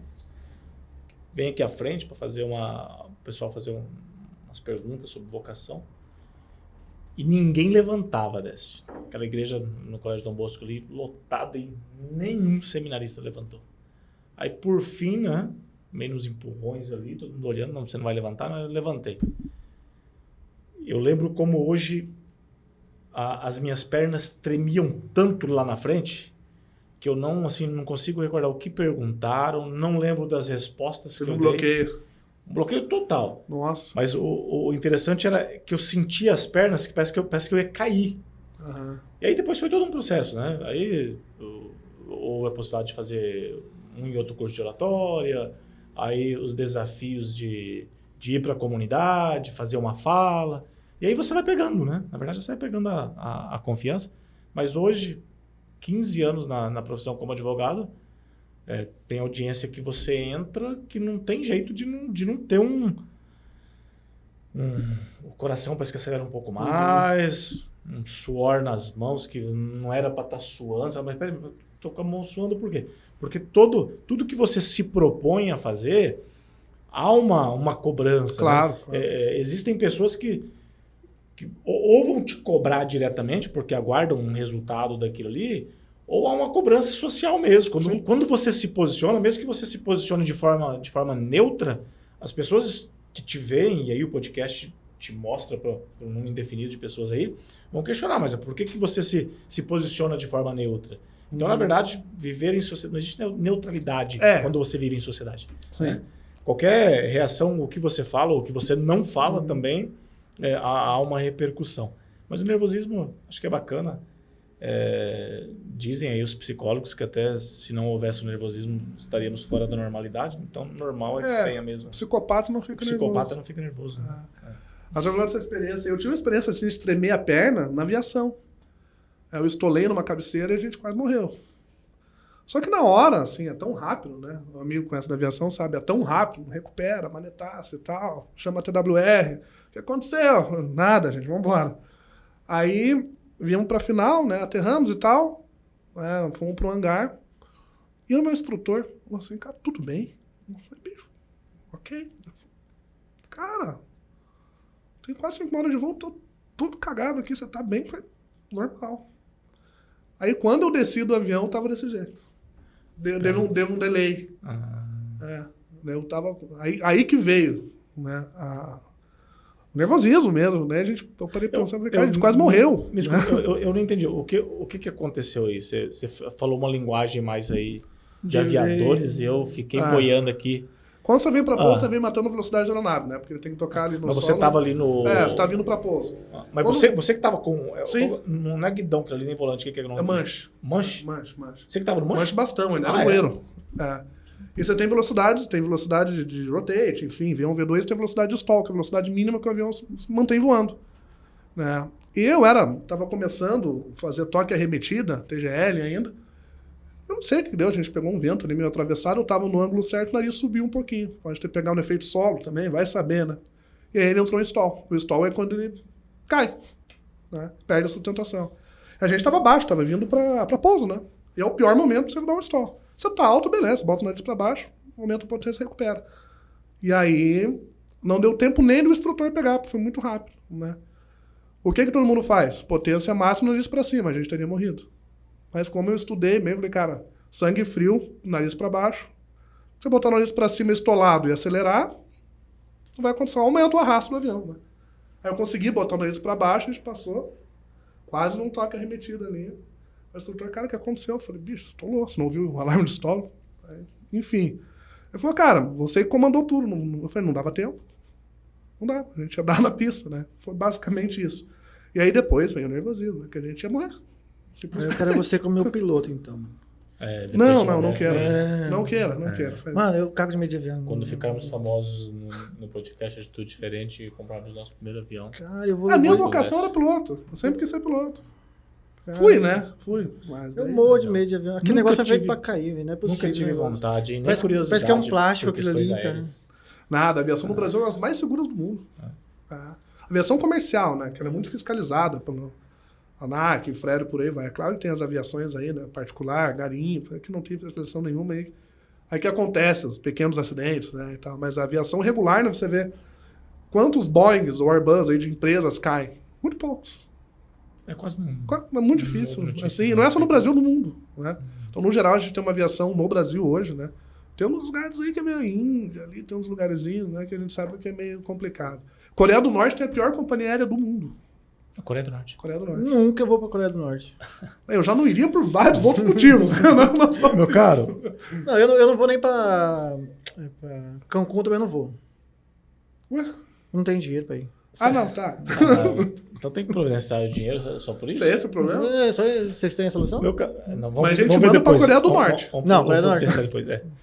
Vem aqui à frente para fazer o pessoal fazer umas perguntas sobre vocação. E ninguém levantava dessa. Aquela igreja no Colégio Dom Bosco ali, lotada e nenhum seminarista levantou. Aí, por fim, né, meio nos empurrões ali, todo mundo olhando, não, você não vai levantar, mas eu levantei. Eu lembro como hoje as minhas pernas tremiam tanto lá na frente que eu não consigo recordar o que perguntaram, não lembro das respostas que eu dei. Bloqueio. Um bloqueio total. Nossa. Mas o interessante era que eu sentia as pernas que parece que eu ia cair. Uhum. E aí depois foi todo um processo, né? Aí houve a possibilidade de fazer um e outro curso de oratória, aí os desafios de ir para a comunidade, fazer uma fala. E aí você vai pegando, né? Na verdade, você vai pegando a confiança. Mas hoje, 15 anos na profissão como advogado, tem audiência que você entra que não tem jeito de não ter o coração parece que acelera um pouco mais, um suor nas mãos que não era para estar suando, sabe? Mas peraí, tô com a mão suando por quê? Porque tudo que você se propõe a fazer, há uma cobrança. Claro, né? claro. Existem pessoas que ou vão te cobrar diretamente porque aguardam um resultado daquilo ali, ou há uma cobrança social mesmo. Quando você se posiciona, mesmo que você se posicione de forma neutra, as pessoas que te veem, e aí o podcast te mostra para um número indefinido de pessoas aí, vão questionar, mas por que você se posiciona de forma neutra? Então, na verdade, viver em sociedade, não existe neutralidade quando você vive em sociedade. Né? Qualquer reação, o que você fala, ou o que você não fala também, há uma repercussão. Mas o nervosismo, acho que é bacana. Dizem aí os psicólogos que até se não houvesse o nervosismo estaríamos fora da normalidade, então normal é que tenha mesmo. O psicopata não fica nervoso. Né? Mas eu dessa experiência, eu tive uma experiência assim, de tremer a perna na aviação. Eu estolei numa cabeceira e a gente quase morreu. Só que na hora, assim, é tão rápido, né? O amigo que conhece da aviação sabe, é tão rápido, recupera, manetaço e tal, chama a TWR. O que aconteceu? Nada, gente, vamos embora. Aí viemos pra final, né? Aterramos e tal. Fomos pro hangar. E o meu instrutor falou assim, cara, tudo bem? Eu falei, bicho, ok. Cara, tem quase 5 horas de voo, tô tudo cagado aqui, você tá bem? Eu falei, normal. Aí quando eu desci do avião, tava desse jeito. Deu um delay. Eu tava... Aí que veio, né? O nervosismo mesmo, né? Eu parei pensando, cara, a gente quase morreu. Me desculpa, eu não entendi. O que aconteceu aí? Você falou uma linguagem mais aí de aviadores e eu fiquei boiando aqui. Quando você vem para pouso, você vem matando a velocidade da aeronave, né? Porque ele tem que tocar ali no Mas solo. você tava ali no... você tá vindo para pouso. Mas você que tava com... Sim. Não é guidão, que ali nem volante. O que é não? É manche. Manche? Manche. Você que tava no manche? Manche bastão, ainda era moeiro. E você tem velocidade de rotate, enfim, V1, V2, tem velocidade de stall, que é a velocidade mínima que o avião se mantém voando. Né? E eu tava começando a fazer toque arremetida, TGL ainda. Eu não sei o que deu, a gente pegou um vento ali meio atravessado, eu tava no ângulo certo, o nariz subiu um pouquinho. Pode ter pegado um efeito solo também, vai saber, né? E aí ele entrou em stall. O stall é quando ele cai, né? Perde a sustentação. A gente tava baixo, tava vindo pra pouso, né? E é o pior momento pra você dar um stall. Você tá alto, beleza, bota o nariz pra baixo, aumenta a potência e recupera. E aí, não deu tempo nem do instrutor pegar, porque foi muito rápido, né? O que todo mundo faz? Potência máxima, nariz pra cima, a gente teria morrido. Mas como eu estudei mesmo, falei, cara, sangue frio, nariz pra baixo. Se você botar o nariz pra cima estolado e acelerar, não vai acontecer um aumento ou arrasto do avião, né? Aí eu consegui botar o nariz pra baixo, a gente passou, quase num toque arremetido ali. O instrutor, cara, o que aconteceu? Eu falei, bicho, estolou, você não ouviu o alarme de estolo? Enfim. Ele falou, cara, você comandou tudo. Eu falei, não dava tempo. Não dava, a gente ia dar na pista, né? Foi basicamente isso. E aí depois veio o nervosismo, né? Que a gente ia morrer. Aí eu quero você como meu piloto, então. Depois de Não uma quero. dessa, Não quero. Mano, eu cago de medo de avião. Quando ficarmos famosos no podcast Atitude Diferente e comprarmos nosso primeiro avião. Cara, eu vou... A minha vou- vocação era piloto. Eu sempre quis ser piloto. cara, Fui, né? Fui. Mas Eu daí- morro de medo de avião. Aquele Nunca negócio é feito tive- pra cair, velho. Não é possível. Nunca tive negócio. vontade, nem Parece- curiosidade. parece que é um plástico por aquilo ali, questões cara. aéreas. Nada, a aviação no Brasil é uma das mais seguras do mundo. Tá? Aviação comercial, né? Que ela é muito fiscalizada pelo ANAC, Freire, por aí vai. É claro que tem as aviações aí, né? Particular, garimpo, que não tem fiscalização nenhuma aí. Aí que acontece, os pequenos acidentes, né? E tal. Mas a aviação regular, né? Você vê quantos Boeings ou Airbus aí de empresas caem. Muito poucos. É quase um... É muito difícil. Outra Assim, notícia, não é só no né? Brasil, no mundo. Né? Então, no geral, a gente tem uma aviação no Brasil hoje, né? Tem uns lugares aí que é meio Índia, ali tem uns lugarzinhos, né? Que a gente sabe que é meio complicado. Coreia do Norte tem a pior companhia aérea do mundo. A Coreia do Norte. Coreia do Norte. Nunca vou pra Coreia do Norte. Eu já não iria por vários outros motivos. Não só Meu caro, Não, eu não vou nem pra Cancún, também não vou. Ué? Não tem dinheiro pra ir. Ah, não, tá. então tem que providenciar o dinheiro só por isso? Esse é esse o problema? Só vocês têm a solução? Meu ca... não, vamos, Mas a gente vamos ver manda pra depois. Coreia do Norte. Não, Coreia do Norte. providenciar Depois,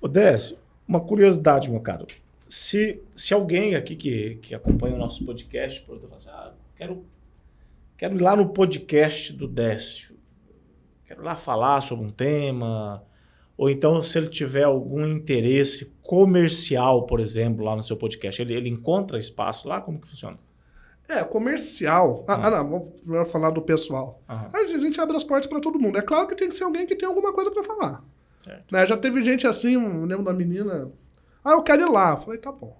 Ô, Décio, uma curiosidade, meu caro. Se alguém aqui que acompanha o nosso podcast, por exemplo, fala assim, quero ir lá no podcast do Décio, quero lá falar sobre um tema, ou então se ele tiver algum interesse comercial, por exemplo, lá no seu podcast, ele encontra espaço lá? Como que funciona? Comercial. Não, vamos primeiro falar do pessoal. Aham. A gente abre as portas para todo mundo. É claro que tem que ser alguém que tem alguma coisa para falar. Certo. Né? Já teve gente assim, eu lembro da menina. Eu quero ir lá. Eu falei, tá bom.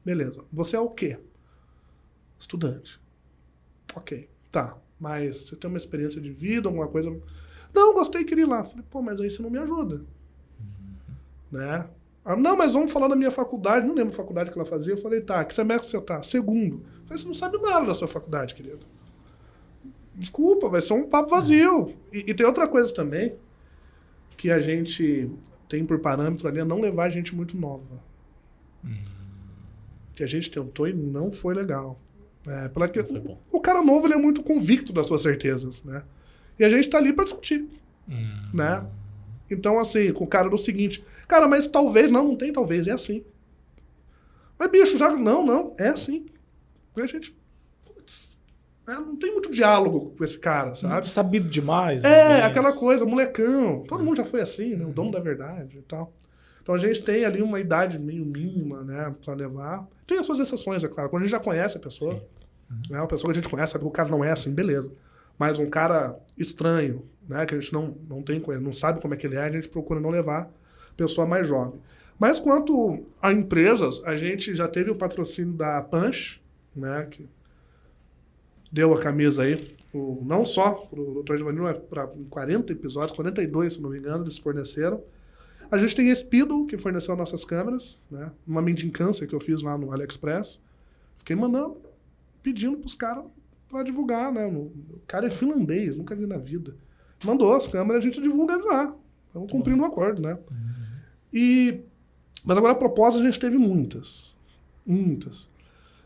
Beleza. Você é o quê? Estudante. Ok. Tá. Mas você tem uma experiência de vida, alguma coisa? Não, gostei, queria ir lá. Eu falei, pô, mas aí você não me ajuda. Né? Não, mas vamos falar da minha faculdade. Não lembro a faculdade que ela fazia. Eu falei, tá, que semestre você tá? Segundo. Eu falei, você não sabe nada da sua faculdade, querido. Desculpa, vai ser um papo vazio. E tem outra coisa também, que a gente tem por parâmetro ali, é não levar gente muito nova. Que a gente tentou e não foi legal. Porque Foi bom. o cara novo, ele é muito convicto das suas certezas, né? E a gente tá ali pra discutir, né? Então, assim, com o cara do seguinte, cara, mas talvez, não tem talvez, é assim. Mas, bicho, já, não, é assim. E a gente, putz, não tem muito diálogo com esse cara, sabe? Sabido demais. às vezes. Aquela coisa, molecão. Todo mundo já foi assim, né? O dono da verdade e tal. Então a gente tem ali uma idade meio mínima, né? Pra levar. Tem as suas exceções, é claro. Quando a gente já conhece a pessoa, né? Uma pessoa que a gente conhece, sabe que o cara não é assim, beleza. Mas um cara estranho, né? Que a gente não tem, não sabe como é que ele é, a gente procura não levar pessoa mais jovem. Mas quanto a empresas, a gente já teve o patrocínio da Punch, né? Que deu a camisa aí, não só para o Dr. Giovanni, mas para 40 episódios, 42, se não me engano, eles forneceram. A gente tem a Speedo, que forneceu nossas câmeras, né? Uma mendicância que eu fiz lá no AliExpress. Fiquei mandando, pedindo para os caras para divulgar, né? O cara é finlandês, nunca vi na vida. Mandou as câmeras, a gente divulga lá. Estamos cumprindo o acordo, né? Mas agora a proposta a gente teve muitas. Muitas.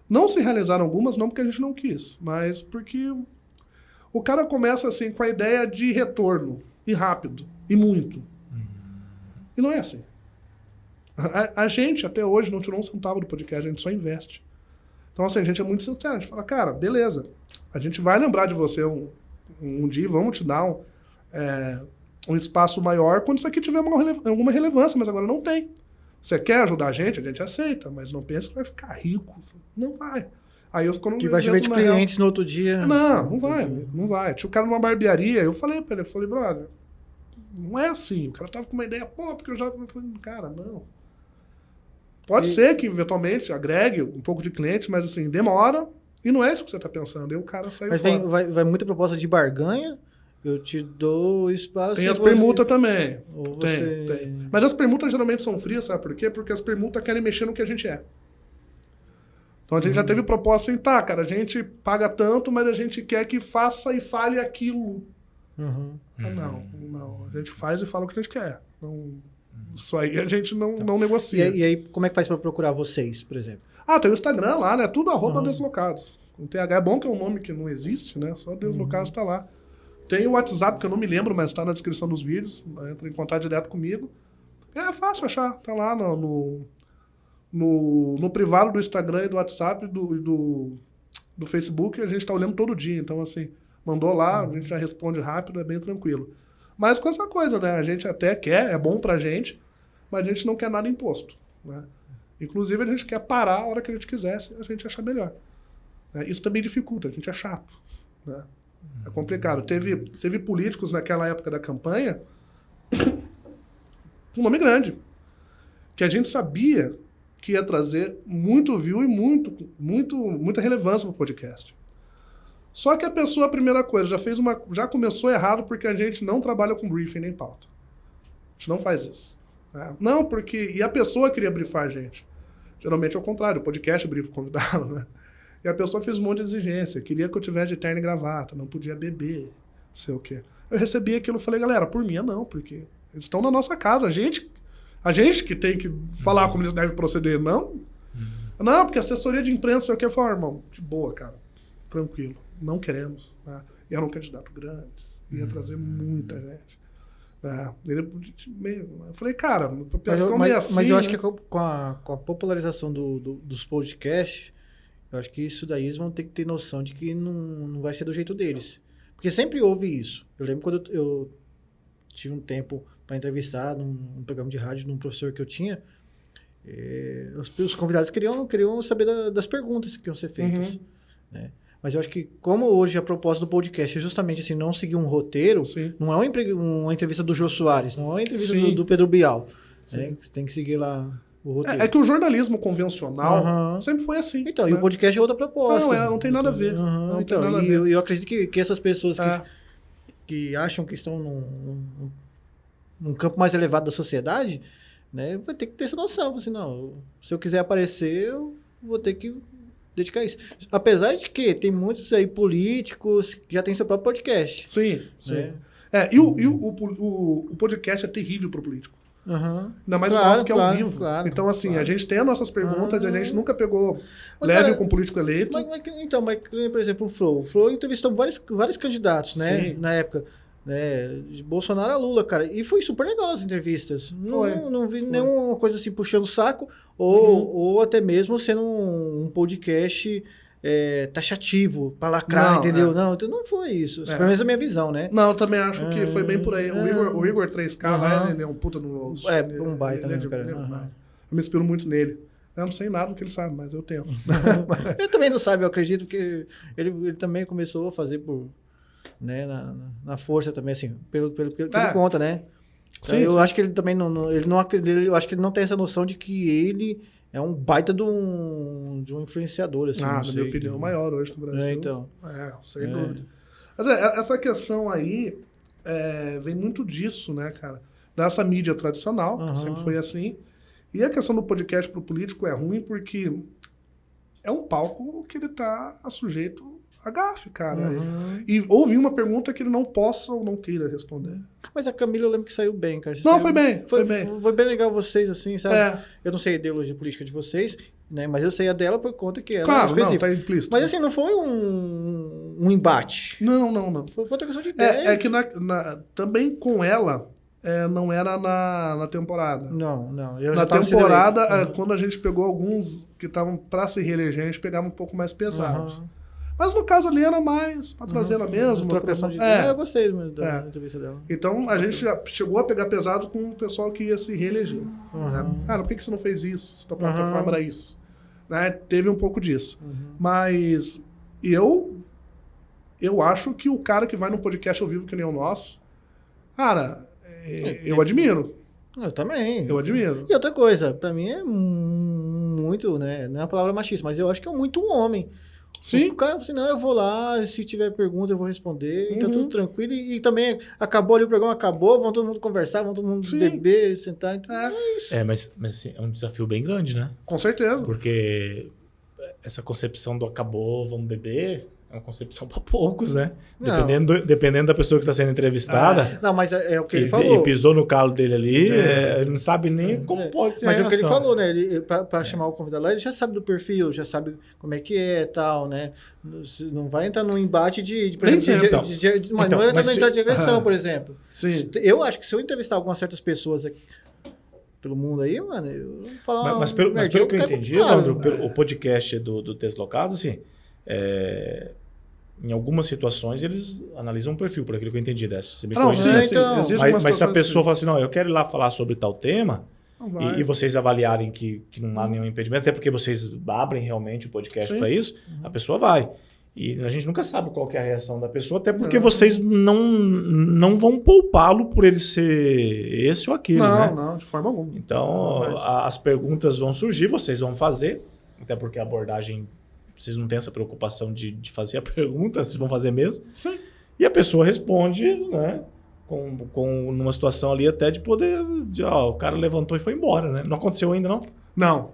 Não se realizaram algumas, não porque a gente não quis, mas porque o cara começa assim com a ideia de retorno, e rápido, e muito. E não é assim. A gente até hoje não tirou um centavo do podcast, a gente só investe. Então assim, a gente é muito sincero, a gente fala, cara, beleza, a gente vai lembrar de você um dia, vamos te dar um espaço maior quando isso aqui tiver alguma relevância, mas agora não tem. Você quer ajudar a gente aceita, mas não pensa que vai ficar rico. Não vai. Aí quando Que vai chover de clientes no outro dia. Não vai. Tinha um cara numa barbearia, eu falei pra ele, brother, não é assim. O cara tava com uma ideia, porque eu já... Eu falei, cara, não. Pode ser que, eventualmente, agregue um pouco de cliente, mas assim, demora, e não é isso que você tá pensando. Aí o cara sai Mas fora. vai muita proposta de barganha, eu te dou espaço... Tem as permutas também. Ou Tem. Mas as permutas geralmente são frias, sabe por quê? Porque as permutas querem mexer no que a gente é. Então a gente já teve proposta assim, tá, cara, a gente paga tanto, mas a gente quer que faça e fale aquilo. Não. A gente faz e fala o que a gente quer. Não, isso aí a gente não negocia. E aí, como é que faz pra procurar vocês, por exemplo? Tem o Instagram lá, né? Tudo @deslocados. Com TH é bom que é um nome que não existe, né? Só Deslocados tá lá. Tem o WhatsApp, que eu não me lembro, mas está na descrição dos vídeos. Entra em contato direto comigo. É fácil achar. Tá lá no privado do Instagram e do WhatsApp do Facebook. A gente tá olhando todo dia. Então, assim, mandou lá, a gente já responde rápido, é bem tranquilo. Mas com essa coisa, né? A gente até quer, é bom pra gente, mas a gente não quer nada imposto, né? Inclusive, a gente quer parar a hora que a gente quiser, se a gente achar melhor. Isso também dificulta, a gente é chato, né? É complicado. Teve políticos naquela época da campanha com um nome grande, que a gente sabia que ia trazer muito view e muita relevância para o podcast. Só que a pessoa, a primeira coisa, já começou errado porque a gente não trabalha com briefing nem pauta. A gente não faz isso. Né? Não, porque... E a pessoa queria briefar a gente. Geralmente é o contrário, o podcast brief convidado, né? E a pessoa fez um monte de exigência. Queria que eu tivesse de terno e gravata, não podia beber, não sei o quê. Eu recebi aquilo e falei, galera, por mim não, porque eles estão na nossa casa. A gente que tem que falar como eles devem proceder, não? Não, porque assessoria de imprensa, sei o que. Eu falei, irmão, de boa, cara, tranquilo, não queremos. Né? E era um candidato grande, ia trazer muita gente. Eu falei, cara, mas eu acho que com a popularização dos podcasts, eu acho que isso daí eles vão ter que ter noção de que não vai ser do jeito deles. Porque sempre houve isso. Eu lembro quando eu tive um tempo para entrevistar num programa de rádio de um professor que eu tinha, os convidados queriam saber das perguntas que iam ser feitas. Né? Mas eu acho que, como hoje a proposta do podcast é justamente assim, não seguir um roteiro, Sim. não é uma entrevista do Jô Soares, não é uma entrevista do Pedro Bial. Né? Você tem que seguir lá o roteiro. É que o jornalismo convencional sempre foi assim. Então, né? E o podcast é outra proposta. Não tem nada a ver. Eu acredito que essas pessoas que acham que estão num campo mais elevado da sociedade, né, vai ter que ter essa noção. Assim, não, se eu quiser aparecer, eu vou ter que dedicar isso. Apesar de que tem muitos aí políticos que já têm seu próprio podcast. Sim. Né? E o podcast é terrível para o político. Ainda mais o nosso que é ao vivo. Então, assim, a gente tem as nossas perguntas, a gente nunca pegou leve com político eleito. Mas, por exemplo, o Flow. O Flow entrevistou vários candidatos, né? Sim. Na época. Né, de Bolsonaro a Lula, cara. E foi super legal as entrevistas. Não vi nenhuma coisa assim puxando o saco, ou até mesmo sendo um podcast taxativo, pra lacrar, entendeu? Não, então não foi isso. Pelo menos a minha visão, né? Não, eu também acho que foi bem por aí. O Igor 3K, ele é um puta no... um baita mesmo, cara. Eu me inspiro muito nele. Eu não sei nada do que ele sabe, mas eu tento. Ele também não sabe, eu acredito que ele também começou a fazer por... Né, na força também, assim, pelo que ele conta, né? Então, eu acho que ele também eu acho que ele não tem essa noção de que ele é um baita de um influenciador, assim. Na minha opinião, maior hoje no Brasil. Então. Sem dúvida. Mas essa questão aí vem muito disso, né, cara? Dessa mídia tradicional, que sempre foi assim. E a questão do podcast pro político é ruim porque é um palco que ele tá sujeito a gafe, cara. E houve uma pergunta que ele não possa ou não queira responder. Mas a Camila, eu lembro que saiu bem, cara. Foi bem. Foi bem legal vocês, assim, sabe? Eu não sei a ideologia política de vocês, né? Mas eu sei a dela por conta que ela é específica. Tá implícito. Mas assim, não foi um embate. Não. Foi outra questão de ideia. É que também com ela, não era na temporada. Não. Na temporada, quando a gente pegou alguns que estavam pra se reeleger, a gente pegava um pouco mais pesados. Mas no caso ali era mais pra trazer ela mesmo. Trocação de ideia. Eu gostei da entrevista dela. Então a gente já chegou a pegar pesado com o pessoal que ia se reeleger. Né? Cara, por que você não fez isso? Se a plataforma era isso? Né? Teve um pouco disso. Mas eu acho que o cara que vai num podcast ao vivo que nem o nosso, cara, eu admiro. Eu também. Eu admiro. E outra coisa, pra mim é muito, né? Não é uma palavra machista, mas eu acho que é muito um homem. Sim. O cara assim, não, eu vou lá, se tiver pergunta eu vou responder, tá tudo tranquilo. E também acabou ali o programa, vão todo mundo conversar, vão todo mundo beber, sentar. Então é isso. Mas assim, é um desafio bem grande, né? Com certeza. Porque essa concepção do acabou, vamos beber, é uma concepção para poucos, né? Não. Dependendo da pessoa que está sendo entrevistada. Não, mas é o que ele falou. E pisou no calo dele ali, ele não sabe nem como pode ser. Mas a é o que ele reação. falou, né? Para chamar o convidado lá, ele já sabe do perfil, já sabe como é que é e tal, né? Não vai entrar num embate por Nem exemplo, sempre, mas não vai entrar mas num se- embate de agressão, por exemplo. Sim. Eu acho que se eu entrevistar algumas certas pessoas aqui pelo mundo aí, mano, eu vou falar. Mas pelo que eu entendi, Evandro, o podcast do Deslocados, assim, em algumas situações eles analisam um perfil, por aquilo que eu entendi dessa. Você me corrige, sim, né? então. existe uma Mas se a situação pessoa assim. fala assim, não, eu quero ir lá falar sobre tal tema, Não vai. e vocês avaliarem que não há nenhum impedimento, até porque vocês abrem realmente o podcast Sim. para isso, a pessoa vai. E a gente nunca sabe qual que é a reação da pessoa, até porque vocês não vão poupá-lo por ele ser esse ou aquele, né? Não, de forma alguma. Então, Não, mas- as perguntas vão surgir, vocês vão fazer, até porque a abordagem, vocês não têm essa preocupação de fazer a pergunta, vocês vão fazer mesmo. Sim. E a pessoa responde, né? Numa situação ali até de poder. O cara levantou e foi embora, né? Não aconteceu ainda, não? Não.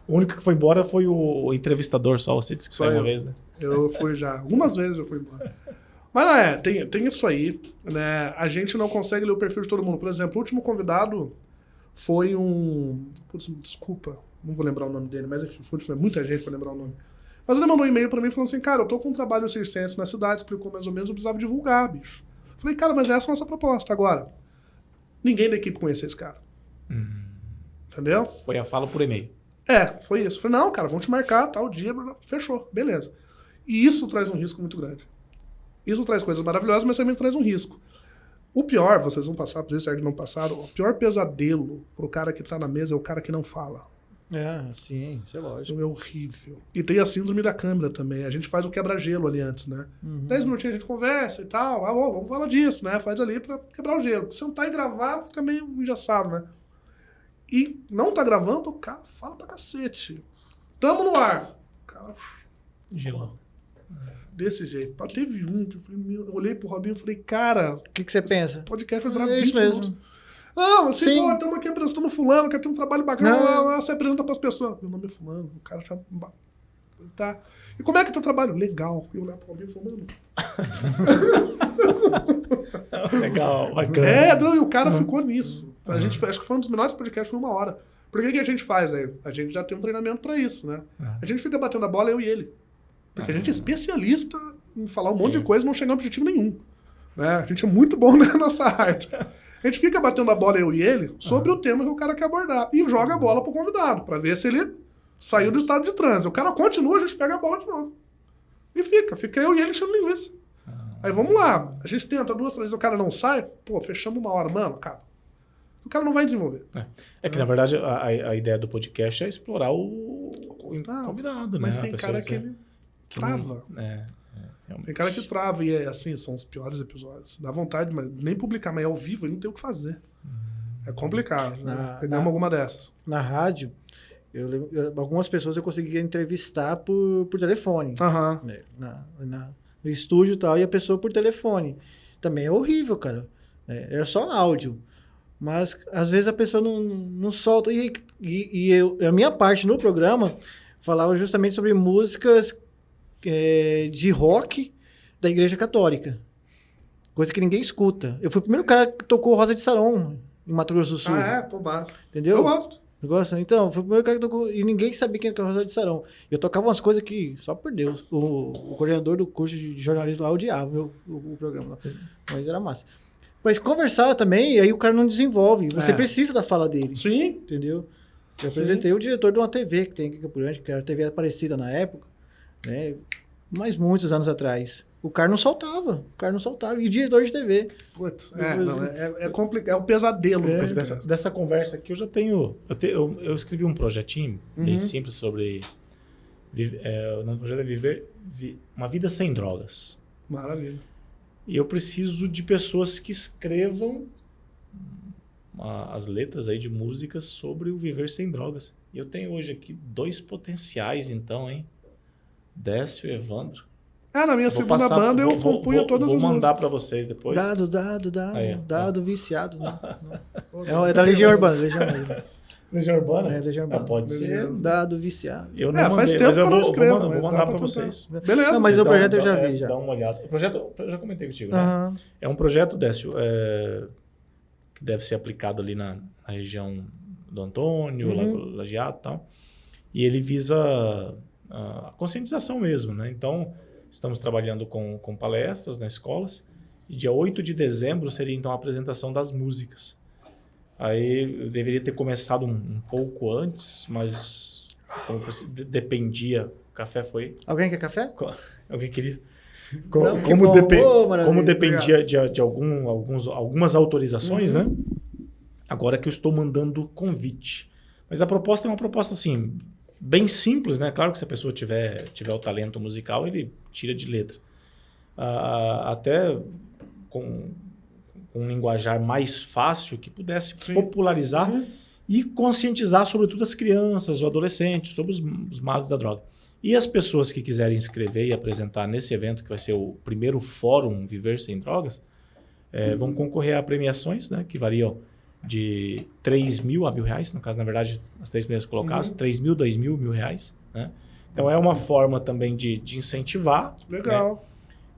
O único que foi embora foi o entrevistador, só você disse que Só saiu uma eu. vez, né? Eu fui já. Algumas vezes eu fui embora. Mas não é, tem isso aí, né? A gente não consegue ler o perfil de todo mundo. Por exemplo, o último convidado foi um... Putz, desculpa, não vou lembrar o nome dele, mas enfim, foi muita gente pra lembrar o nome. Mas ele mandou um e-mail pra mim falando assim, cara, eu tô com um trabalho circense na cidade, explicou mais ou menos, eu precisava divulgar, bicho. Falei, cara, mas essa é a nossa proposta. Agora, ninguém da equipe conhecia esse cara. Entendeu? Foi a fala por e-mail. Foi isso. Falei, não, cara, vão te marcar, tal dia, fechou, beleza. E isso traz um risco muito grande. Isso traz coisas maravilhosas, mas também traz um risco. O pior, vocês vão passar por isso, é que não passaram, o pior pesadelo pro cara que tá na mesa é o cara que não fala. Sim, isso é lógico. É horrível. E tem a síndrome da câmera também. A gente faz o quebra-gelo ali antes, né? 10 minutinhos a gente conversa e tal. Vamos falar disso, né? Faz ali pra quebrar o gelo. Sentar e gravar fica meio engessado, né? E não tá gravando, o cara fala pra cacete. Tamo no ar. O cara... Gelou. Desse jeito. Teve um que eu olhei pro Robinho e falei, cara, O que você pensa? o podcast vai durar É 20 isso mesmo. minutos. Não, assim, Sim. pô, estamos aqui apresentando fulano, quer ter um trabalho bacana, Não. você apresenta pras pessoas. Meu nome é fulano, o cara já... Tá. E como é que é o teu trabalho? Legal. Eu olhar pro Robinho e falei, mano... Legal, bacana. Não, e o cara ficou nisso. A gente, acho que foi um dos melhores podcasts, foi 1 hora. Por que a gente faz aí? A gente já tem um treinamento pra isso, né? A gente fica batendo a bola, eu e ele. Porque a gente é especialista em falar um monte de coisa e não chegar a objetivo nenhum. Né? A gente é muito bom na nossa arte. A gente fica batendo a bola, eu e ele, sobre o tema que o cara quer abordar. E joga a bola pro convidado, pra ver se ele saiu do estado de transe. O cara continua, a gente pega a bola de novo. E fica eu e ele enchendo linguiça. Aí vamos lá. A gente tenta 2, 3 vezes, o cara não sai, pô, fechamos 1 hora. Mano, cara, o cara não vai desenvolver. É que, na verdade, a ideia do podcast é explorar o convidado, Mas né? tem A pessoa cara que ele trava. Realmente. Tem cara que trava e assim, são os piores episódios. Dá vontade, mas nem publicar, mas é ao vivo e não tem o que fazer. É complicado, né? Pegamos alguma dessas. Na rádio, algumas pessoas eu conseguia entrevistar por telefone. Aham. Né? No estúdio e tal, e a pessoa por telefone. Também é horrível, cara. Era só áudio. Mas às vezes a pessoa não solta. A minha parte no programa falava justamente sobre músicas de rock da Igreja Católica. Coisa que ninguém escuta. Eu fui o primeiro cara que tocou Rosa de Saron em Mato Grosso do Sul. Pô, basta. Entendeu? Eu gosto. Gosta? Então, foi o primeiro cara que tocou. E ninguém sabia quem era o Rosa de Saron. Eu tocava umas coisas que, só por Deus, o coordenador do curso de jornalismo lá odiava o programa lá. Mas era massa. Mas conversar também, e aí o cara não desenvolve. Você precisa da fala dele. Sim. Entendeu? Eu apresentei o diretor de uma TV que tem aqui em Campo Grande, que era a TV Aparecida na época, né? Mas muitos anos atrás. O cara não soltava. E diretor de TV. Putz, é complicado. É um pesadelo. Mas dessa conversa aqui eu já tenho... Eu escrevi um projetinho bem simples sobre... o nome do projeto é Viver uma Vida Sem Drogas. Maravilha. E eu preciso de pessoas que escrevam as letras aí de músicas sobre o viver sem drogas. E eu tenho hoje aqui 2 potenciais, então, hein? Décio e Evandro. Na minha segunda banda eu compunha todas as músicas. Vou mandar pra vocês depois. Dado, viciado. Né? É da Legião Urbana. Legião Urbana? É, Legião Urbana. Pode ser. Dado, viciado. Eu não faz mandei, tempo mas que eu eu não vou escrevo, vou mas mandar dá pra pra vocês. Beleza. Não, mas Vocês o projeto eu já vi, já. Dá uma olhada. O projeto eu já comentei contigo, né? Aham. É um projeto, Décio, que deve ser aplicado ali na região do Antônio, Lajeado e tal. E ele visa a conscientização mesmo, né? Então, estamos trabalhando com palestras nas escolas. E dia 8 de dezembro seria, então, a apresentação das músicas. Aí, eu deveria ter começado um pouco antes, mas como dependia, o café foi... Alguém quer café? Alguém queria... Não, que Como, bom. Ô, maravilha. como dependia de algumas autorizações, né? Agora que eu estou mandando convite. Mas a proposta é uma proposta, assim, bem simples, né? Claro que se a pessoa tiver o talento musical, ele tira de letra. Até com um linguajar mais fácil, que pudesse popularizar e conscientizar, sobretudo, as crianças, os adolescentes, sobre os males da droga. E as pessoas que quiserem inscrever e apresentar nesse evento, que vai ser o primeiro fórum Viver Sem Drogas, vão concorrer a premiações, né, que variam de 3 mil a R$1.000, no caso, na verdade, as 3 primeiras colocadas, 3 mil, 2 mil, R$1.000, né? Então, é uma forma também de incentivar. Legal.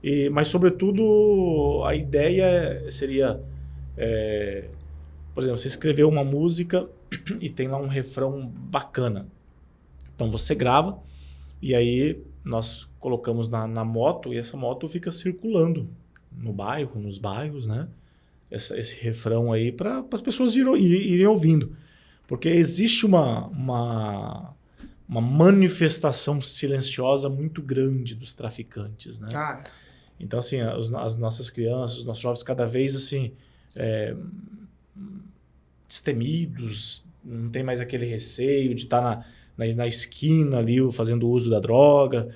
Né? Mas, sobretudo, a ideia seria, por exemplo, você escreveu uma música e tem lá um refrão bacana. Então, você grava e aí nós colocamos na moto e essa moto fica circulando no bairro, nos bairros, né? Esse refrão aí para as pessoas irem ouvindo. Porque existe uma manifestação silenciosa muito grande dos traficantes, né? Então, assim, as nossas crianças, os nossos jovens cada vez, assim, destemidos, não tem mais aquele receio de estar na esquina ali fazendo uso da droga,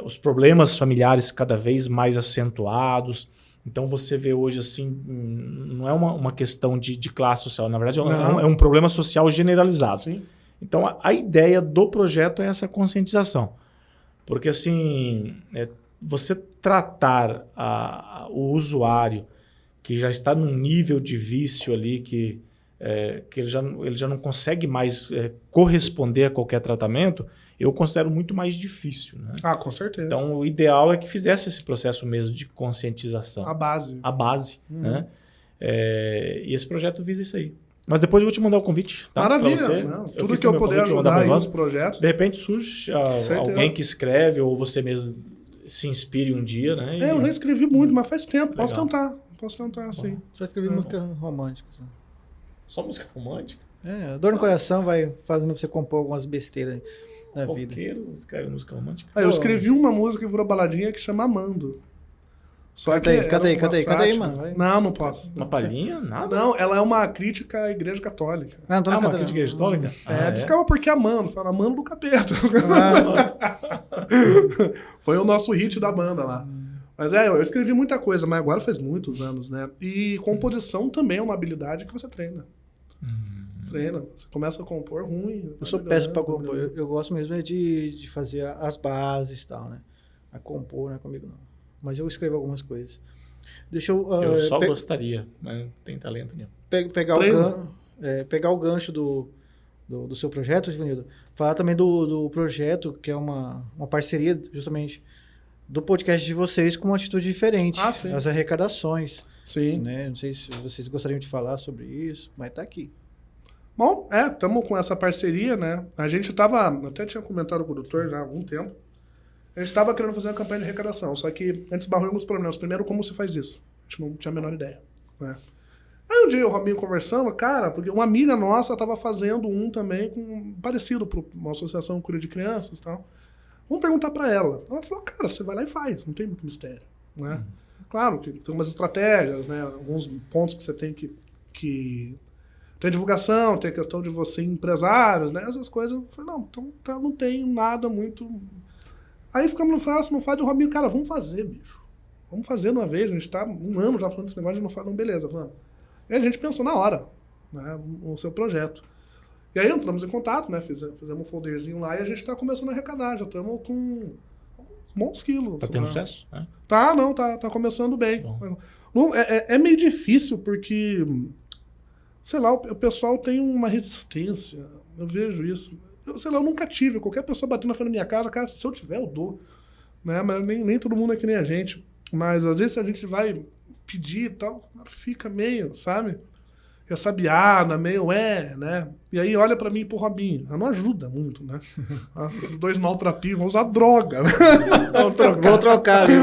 os problemas familiares cada vez mais acentuados. Então, você vê hoje, assim, não é uma questão de classe social, na verdade é um problema social generalizado. Sim. Então, a ideia do projeto é essa conscientização. Porque, assim, você tratar o usuário que já está num nível de vício ali que ele já não consegue mais corresponder a qualquer tratamento, eu considero muito mais difícil. Né? Com certeza. Então, o ideal é que fizesse esse processo mesmo de conscientização. A base. Né? E esse projeto visa isso aí. Mas depois eu vou te mandar o convite. Tá? Maravilha. Pra você. Tudo que eu puder ajudar aí nos projetos. De repente surge alguém que escreve ou você mesmo se inspire um dia. Né? Eu já escrevi muito, mas faz tempo. Legal. Posso cantar, sim. Só escrevi música romântica. Só música romântica? Dor no coração vai fazendo você compor algumas besteiras aí na vida. Roqueiro escreve música romântica? Eu escrevi uma música que virou baladinha que chama Amando. Canta aí, mano. Não posso. Uma palhinha? Nada? Não, ela é uma crítica à Igreja Católica. Uma crítica à Igreja Católica? Ficava porque amando. Fala, amando do capeta. Foi o nosso hit da banda lá. Mas eu escrevi muita coisa, mas agora faz muitos anos, né? E composição também é uma habilidade que você treina. Treina. Você começa a compor ruim. Eu sou péssimo pra compor. Eu gosto mesmo de fazer as bases e tal, né? A compor não é comigo, não. Mas eu escrevo algumas coisas. Deixa eu... eu só gostaria, mas não tem talento nenhum. Pegar o gancho do seu projeto, Givanildo. Falar também do projeto, que é uma parceria, justamente, do podcast de vocês com uma atitude diferente. Sim. As arrecadações. Sim. Né? Não sei se vocês gostariam de falar sobre isso, mas tá aqui. Bom, estamos com essa parceria, né? A gente até tinha comentado com o doutor já há algum tempo, a gente estava querendo fazer uma campanha de arrecadação, só que antes barrou alguns problemas. Primeiro, como se faz isso? A gente não tinha a menor ideia, né? Aí um dia o Robinho conversando, cara, porque uma amiga nossa estava fazendo um também parecido para uma associação que cuida de crianças e tal. Vamos perguntar para ela. Ela falou, cara, você vai lá e faz, não tem muito mistério, né? Claro que tem umas estratégias, né? Alguns pontos que você tem que tem divulgação, tem a questão de você empresários, né? Essas coisas. Eu falei, não, então não tem nada muito... Aí ficamos no fácil, não faz, o Robinho, cara, vamos fazer, bicho. Vamos fazer de uma vez, a gente tá um ano já falando desse negócio, não faz, não, beleza, vamos. E a gente pensou na hora, né, o seu projeto. E aí entramos em contato, né, fizemos um folderzinho lá e a gente tá começando a arrecadar, já estamos com bons quilos. Tá tendo sucesso? Tá começando bem. É meio difícil porque sei lá, o pessoal tem uma resistência. Eu vejo isso. Sei lá, eu nunca tive. Qualquer pessoa batendo na frente da minha casa, cara, se eu tiver, eu dou. Né? Mas nem todo mundo é que nem a gente. Mas às vezes a gente vai pedir e tal, fica meio, sabe? Ressabiada, meio né? E aí olha pra mim e pro Robinho. Não ajuda muito, né? Esses dois maltrapilhos vão usar droga, né? Vou trocar ali.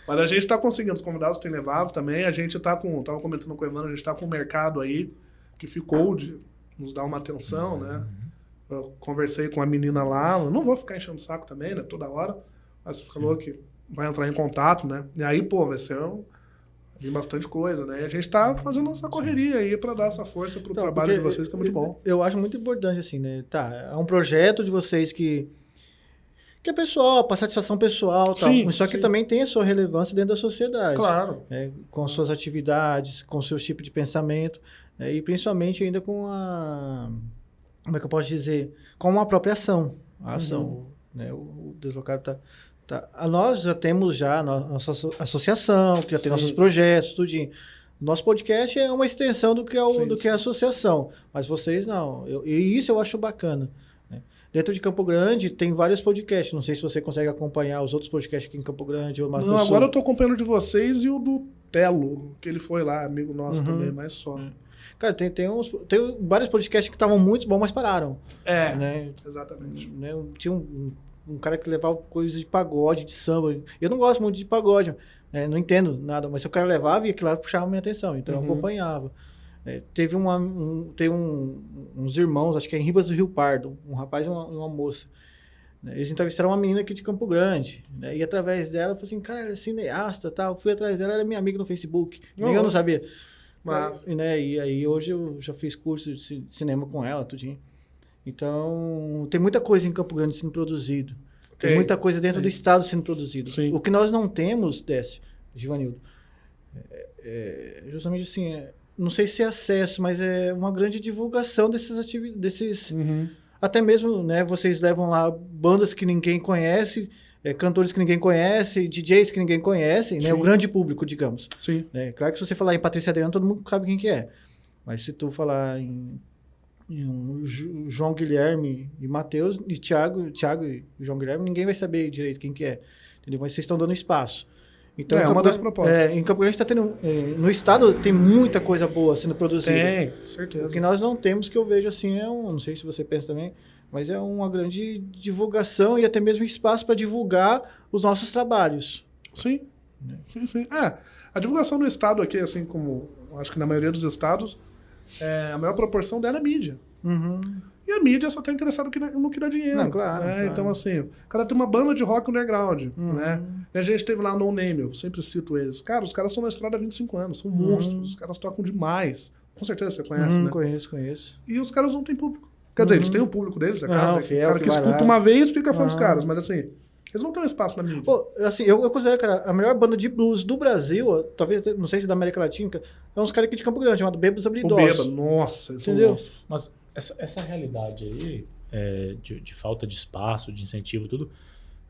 Mas a gente tá conseguindo, os convidados têm levado também. A gente tá tava comentando com o Evandro, a gente tá com um mercado aí que ficou de nos dar uma atenção, né? Eu conversei com a menina lá, eu não vou ficar enchendo o saco também, né? Toda hora. Mas falou que vai entrar em contato, né? E aí, pô, vai ser bastante coisa, né? E a gente tá fazendo essa correria aí pra dar essa força pro trabalho de vocês, que é muito bom. Eu acho muito importante, assim, né? Tá, é um projeto de vocês que é pessoal, para satisfação pessoal e tal. Sim, mas só que também tem a sua relevância dentro da sociedade. Claro. Né? Com suas atividades, com seus tipos de pensamento, né? E principalmente ainda com a... Como é que eu posso dizer? Com a própria ação. A ação. Né? O Deslocado tá... Nós já temos a nossa associação, que já tem nossos projetos, tudinho. Nosso podcast é uma extensão do que é a associação, mas vocês não. E isso eu acho bacana. Né? Dentro de Campo Grande tem vários podcasts. Não sei se você consegue acompanhar os outros podcasts aqui em Campo Grande. Ou Não, agora eu tô acompanhando de vocês e o do Telo, que ele foi lá, amigo nosso também, mas só. Cara, tem vários podcasts que estavam muito bons, mas pararam. Né? Exatamente. Né? Tinha um cara que levava coisas de pagode, de samba. Eu não gosto muito de pagode, né? Não entendo nada, mas se o cara levava, ia que lá puxava a minha atenção, então eu acompanhava. Teve uns irmãos, acho que é em Ribas do Rio Pardo, um rapaz e uma moça. Né? Eles entrevistaram uma menina aqui de Campo Grande, né? E através dela, eu falei assim, cara, ela é cineasta, tal. Fui atrás dela, era minha amiga no Facebook. Nem eu não sabia. Mas, né? E aí hoje eu já fiz curso de cinema com ela, tudinho. Então, tem muita coisa em Campo Grande sendo produzido. Tem muita coisa dentro do estado sendo produzido. Sim. O que nós não temos, Décio, Givanildo, justamente assim, não sei se é acesso, mas é uma grande divulgação dessas atividades, até mesmo, né, vocês levam lá bandas que ninguém conhece, cantores que ninguém conhece, DJs que ninguém conhece, né, o grande público, digamos. Sim. Né? Claro que se você falar em Patrícia Adriano, todo mundo sabe quem que é. Mas se tu falar em João Guilherme e Matheus, e Thiago e João Guilherme, ninguém vai saber direito quem que é. Entendeu? Mas vocês estão dando espaço. Então, uma das propostas. Em Campo Grande está tendo... no estado tem muita coisa boa sendo produzida. Tem, certeza. O que nós não temos, que eu vejo assim, não sei se você pensa também, mas é uma grande divulgação e até mesmo espaço para divulgar os nossos trabalhos. Sim. Sim. A divulgação no estado aqui, assim como acho que na maioria dos estados, a maior proporção dela é mídia. E a mídia só está interessada no que dá dinheiro. Não, claro, claro. Então, assim, o cara tem uma banda de rock underground, né? E a gente teve lá No Name, eu sempre cito eles. Cara, os caras são na estrada há 25 anos, são monstros, os caras tocam demais. Com certeza você conhece, né? Conheço. E os caras não têm público. Quer dizer, eles têm o público deles, é claro. O cara que escuta lá. uma vez fica fã dos caras, mas assim, eles não têm espaço na mídia. Pô, assim, eu considero, cara, a melhor banda de blues do Brasil, talvez, não sei se da América Latina, é uns caras aqui de Campo Grande, chamado Bêbados Habilidosos. O Bêbado, nossa, entendeu? Mas essa realidade aí, de falta de espaço, de incentivo, tudo,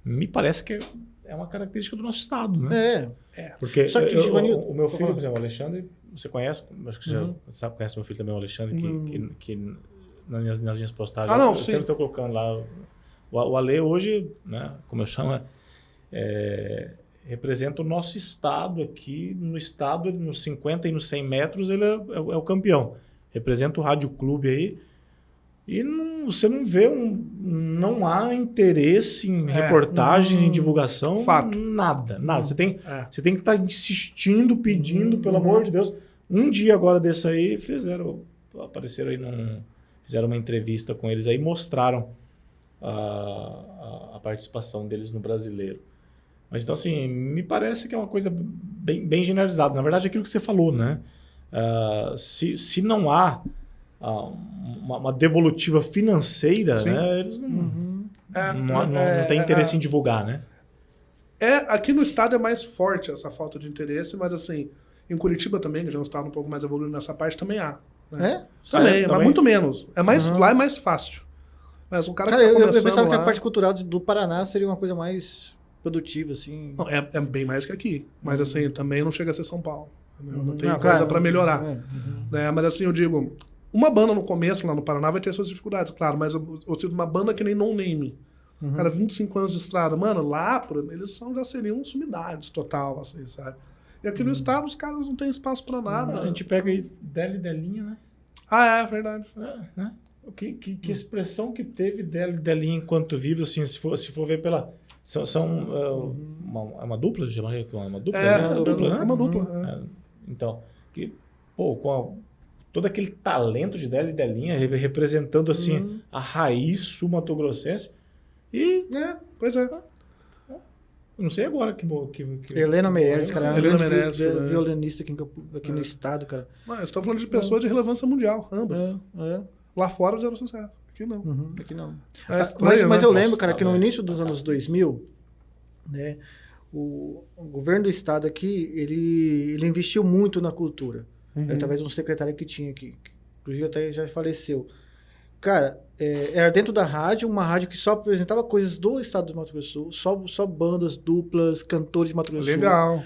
me parece que é uma característica do nosso estado, né? Porque só que, o meu filho, por exemplo, o Alexandre, você conhece, acho que já conhece meu filho também, o Alexandre, que nas minhas postagens, eu sempre estou colocando lá, o Ale hoje, né, como eu chamo, representa o nosso estado aqui, no estado, nos 50 e nos 100 metros, ele é o campeão. Representa o Rádio Clube aí, e você não vê, não há interesse em reportagem, em divulgação, nada. Você tem que estar insistindo, pedindo, pelo amor de Deus. Um dia agora desse aí, apareceram aí, fizeram uma entrevista com eles aí, mostraram a participação deles no Brasileiro. Mas então, assim, me parece que é uma coisa bem generalizada. Na verdade, é aquilo que você falou, né? Se não há uma devolutiva financeira, né, eles não têm interesse em divulgar, né? Aqui no estado é mais forte essa falta de interesse, mas assim, em Curitiba também, que já é um estado um pouco mais evoluído nessa parte, também há. Né? Também, mas muito menos. Lá é mais fácil. Mas o cara que tá eu começando pensava que lá... a parte cultural do Paraná seria uma coisa mais produtiva, assim. Não, é bem mais que aqui. Mas assim, também não chega a ser São Paulo. Não tem coisa pra melhorar. Uhum. Né? Mas assim, eu digo, uma banda no começo, lá no Paraná, vai ter suas dificuldades, claro, mas eu sinto uma banda que nem No Name. Cara, 25 anos de estrada, mano, lá, eles já seriam sumidades total, assim, sabe? E aqui no estado, os caras não têm espaço pra nada. A gente pega aí Deli Delinha, né? Ah, é verdade. Né? Que expressão que teve Deli Delinha enquanto vive, assim, se for ver pela... uma dupla, chamaria que é uma dupla? É, Uma dupla, né? é uma dupla. É. Então, com todo aquele talento de Deli Delinha, representando, assim, a raiz sul-mato-grossense. E... Pois é. Não sei agora que Helena Meirelles, cara, Helena é uma grande Meirelles, violinista aqui no estado, cara. Mas estamos falando de pessoas de relevância mundial, ambas. É. Lá fora fizeram sucesso. Aqui não. Aqui não. É estranho, Mas né? eu lembro, Nossa, cara, que no velho. início dos anos 2000, né, o governo do estado aqui, ele investiu muito na cultura. Através de um secretário que tinha aqui, que inclusive até já faleceu. Cara, era dentro da rádio, uma rádio que só apresentava coisas do estado do Mato Grosso do Sul, só bandas, duplas, cantores de Mato Grosso do Sul. Legal.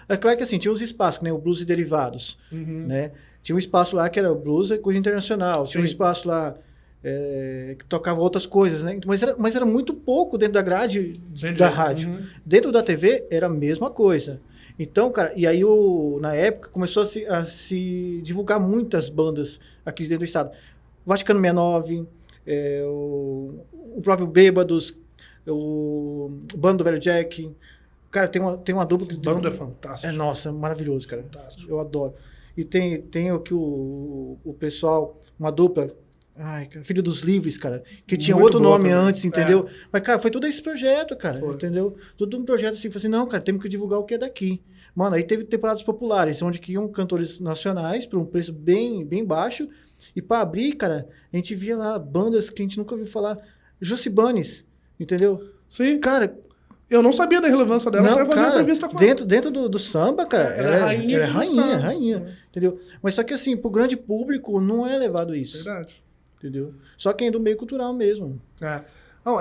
É claro que assim, tinha os espaços, né, o Blues e Derivados, né? Tinha um espaço lá que era o Blues e coisa internacional, tinha um Sim. espaço lá que tocava outras coisas, né? Mas era muito pouco dentro da grade da rádio. Dentro da TV era a mesma coisa. Então, cara, e aí na época começou a se divulgar muitas bandas aqui dentro do estado. Vaticano 69, o próprio Bêbados, o Bando do Velho Jack. Cara, tem uma dupla que... Bando é fantástico. Nossa, maravilhoso, cara. Fantástico. Eu adoro. E tem o pessoal, uma dupla, cara, Filho dos Livres, cara, que tinha Muito outro boa nome também. antes, entendeu? Mas, cara, foi tudo esse projeto, cara, Foi. entendeu? Tudo um projeto assim, foi assim, não, cara, temos que divulgar o que é daqui. Mano, aí teve temporadas populares, onde que iam cantores nacionais por um preço bem, bem baixo, e pra abrir, cara, a gente via lá bandas que a gente nunca ouviu falar, Jucibanes, entendeu? Sim. Cara, Eu não sabia da relevância dela até fazer entrevista com ela. dentro do samba, cara, ela é rainha, rainha, entendeu? Mas só que assim, pro grande público não é levado isso, Verdade. entendeu? Só quem é do meio cultural mesmo. Não,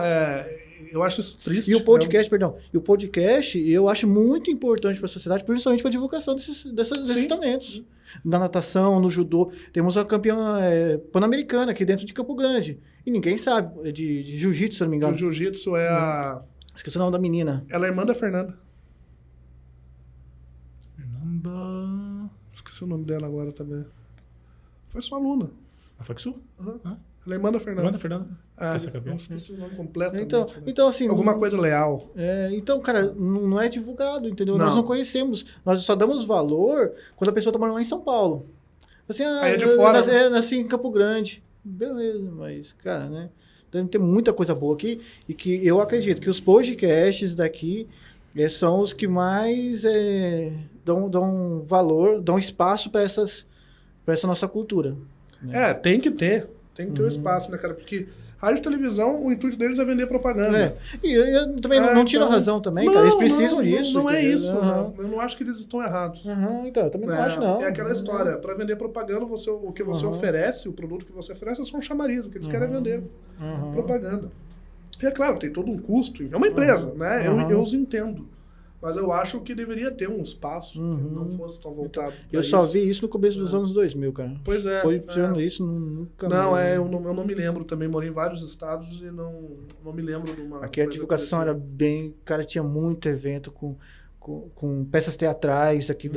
eu acho isso triste. E o podcast, eu acho muito importante para a sociedade, principalmente para a divulgação desses talentos. Na natação, no judô. Temos a campeã pan-americana aqui dentro de Campo Grande. E ninguém sabe, de jiu-jitsu, se não me engano. O jiu-jitsu é a... Esqueci o nome da menina. Ela é irmã da Fernanda. Fernanda... Esqueci o nome dela agora também. Foi sua aluna. A Faxu? Ela é irmã da Fernanda. Irmã da Fernanda. Eu campeã. esqueci o nome completamente. Então assim... Alguma coisa leal. Então, cara, não é divulgado, entendeu? Não. Nós não conhecemos. Nós só damos valor quando a pessoa está morando lá em São Paulo. Assim, Aí é de fora, né? nasci em Campo Grande. Beleza, mas, cara, né? Então tem muita coisa boa aqui e que eu acredito que os podcasts daqui são os que mais dão valor, dão espaço para essa nossa cultura. Né? Tem que ter. Tem que ter um espaço, né, cara? Porque rádio e televisão, o intuito deles é vender propaganda. E eu também não tiro a razão também, cara. Eles precisam disso. Não é entendeu? isso. Não. Eu não acho que eles estão errados. Então, eu também não acho, não. É aquela história. Para vender propaganda, o que você oferece, o produto que você oferece é só um chamariz. O que eles querem é vender propaganda. E é claro, tem todo um custo. É uma empresa, né? Eu os entendo. Mas eu acho que deveria ter um espaço que não fosse tão voltado. Eu só vi isso no começo dos anos 2000, cara. Pois é. Foi tirando isso, nunca Não, mais. eu não me lembro também. Morei em vários estados e não me lembro de uma. Aqui a divulgação era bem. Cara, tinha muito evento com peças teatrais aqui.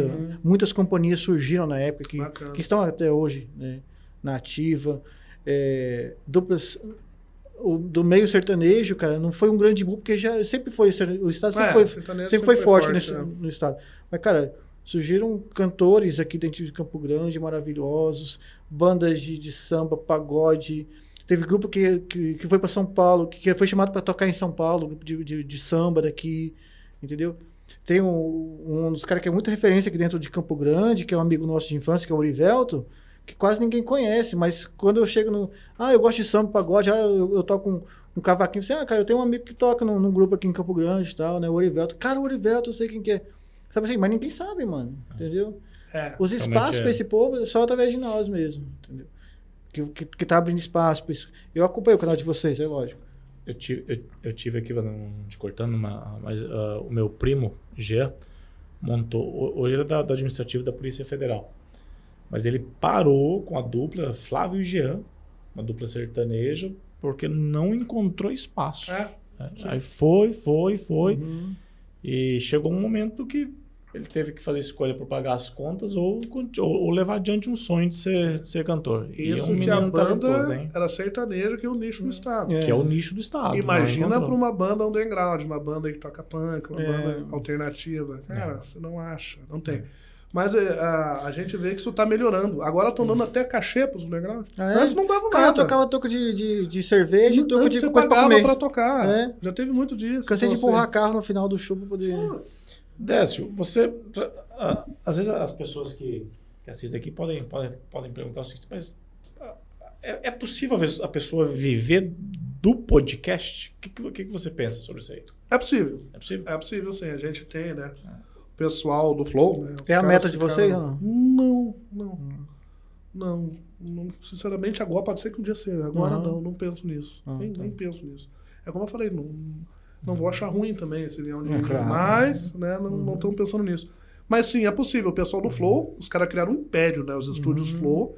Muitas companhias surgiram na época que estão até hoje, né, na ativa. Duplas. Do meio sertanejo, cara, não foi um grande boom, porque já sempre foi. O estado sempre foi forte no estado. Mas, cara, surgiram cantores aqui dentro de Campo Grande, maravilhosos, bandas de samba, pagode. Teve grupo que foi para São Paulo, que foi chamado para tocar em São Paulo, grupo de samba daqui, entendeu? Tem um dos caras que é muita referência aqui dentro de Campo Grande, que é um amigo nosso de infância, que é o Orivelto, que quase ninguém conhece, mas quando eu chego eu gosto de samba, pagode, eu toco um cavaquinho, assim, cara, eu tenho um amigo que toca num grupo aqui em Campo Grande e tal, né, o Orivelto. Cara, o Orivelto, eu sei quem que é. Sabe assim, mas ninguém sabe, mano, entendeu? Os espaços para esse povo é só através de nós mesmo, entendeu? Que tá abrindo espaço para isso. Eu acompanho o canal de vocês, é lógico. Eu tive aqui, não te cortando, mas o meu primo, Jean, montou. Hoje ele é do administrativo da Polícia Federal. Mas ele parou com a dupla Flávio e Jean, uma dupla sertaneja, porque não encontrou espaço. Aí foi. Uhum. E chegou um momento que ele teve que fazer escolha por pagar as contas ou levar adiante um sonho de ser cantor. Isso e é um que a menino banda talentoso, hein? era sertaneja, que é o nicho do estado. Que é o nicho do estado. Imagina para uma banda underground, uma banda que toca punk, uma banda alternativa. Cara, você não acha, não tem. Mas a gente vê que isso tá melhorando. Agora estão dando até cachê pros underground. Antes não dava O cara nada. tocava toco de cerveja e toco Antes de você coisa pra pagava comer. pra tocar. É. Já teve muito disso. Cansei de Então, empurrar carro no final do show pra poder... Décio, você... às vezes as pessoas que assistem aqui podem perguntar o seguinte, mas é possível a pessoa viver do podcast? O que você pensa sobre isso aí? É possível. É possível? É possível, sim. A gente tem, né? O pessoal do Flow, né? Os É a caras meta de ficaram- vocês ou não? Não. Sinceramente, agora pode ser que um dia seja. Agora Uhum. não penso nisso. Ah, Nem tá. penso nisso. É como eu falei, não vou achar ruim também esse leão de Claro. mas, né, não estamos pensando nisso. Mas sim, é possível. O pessoal do Flow, os caras criaram um império, né? Os estúdios Flow,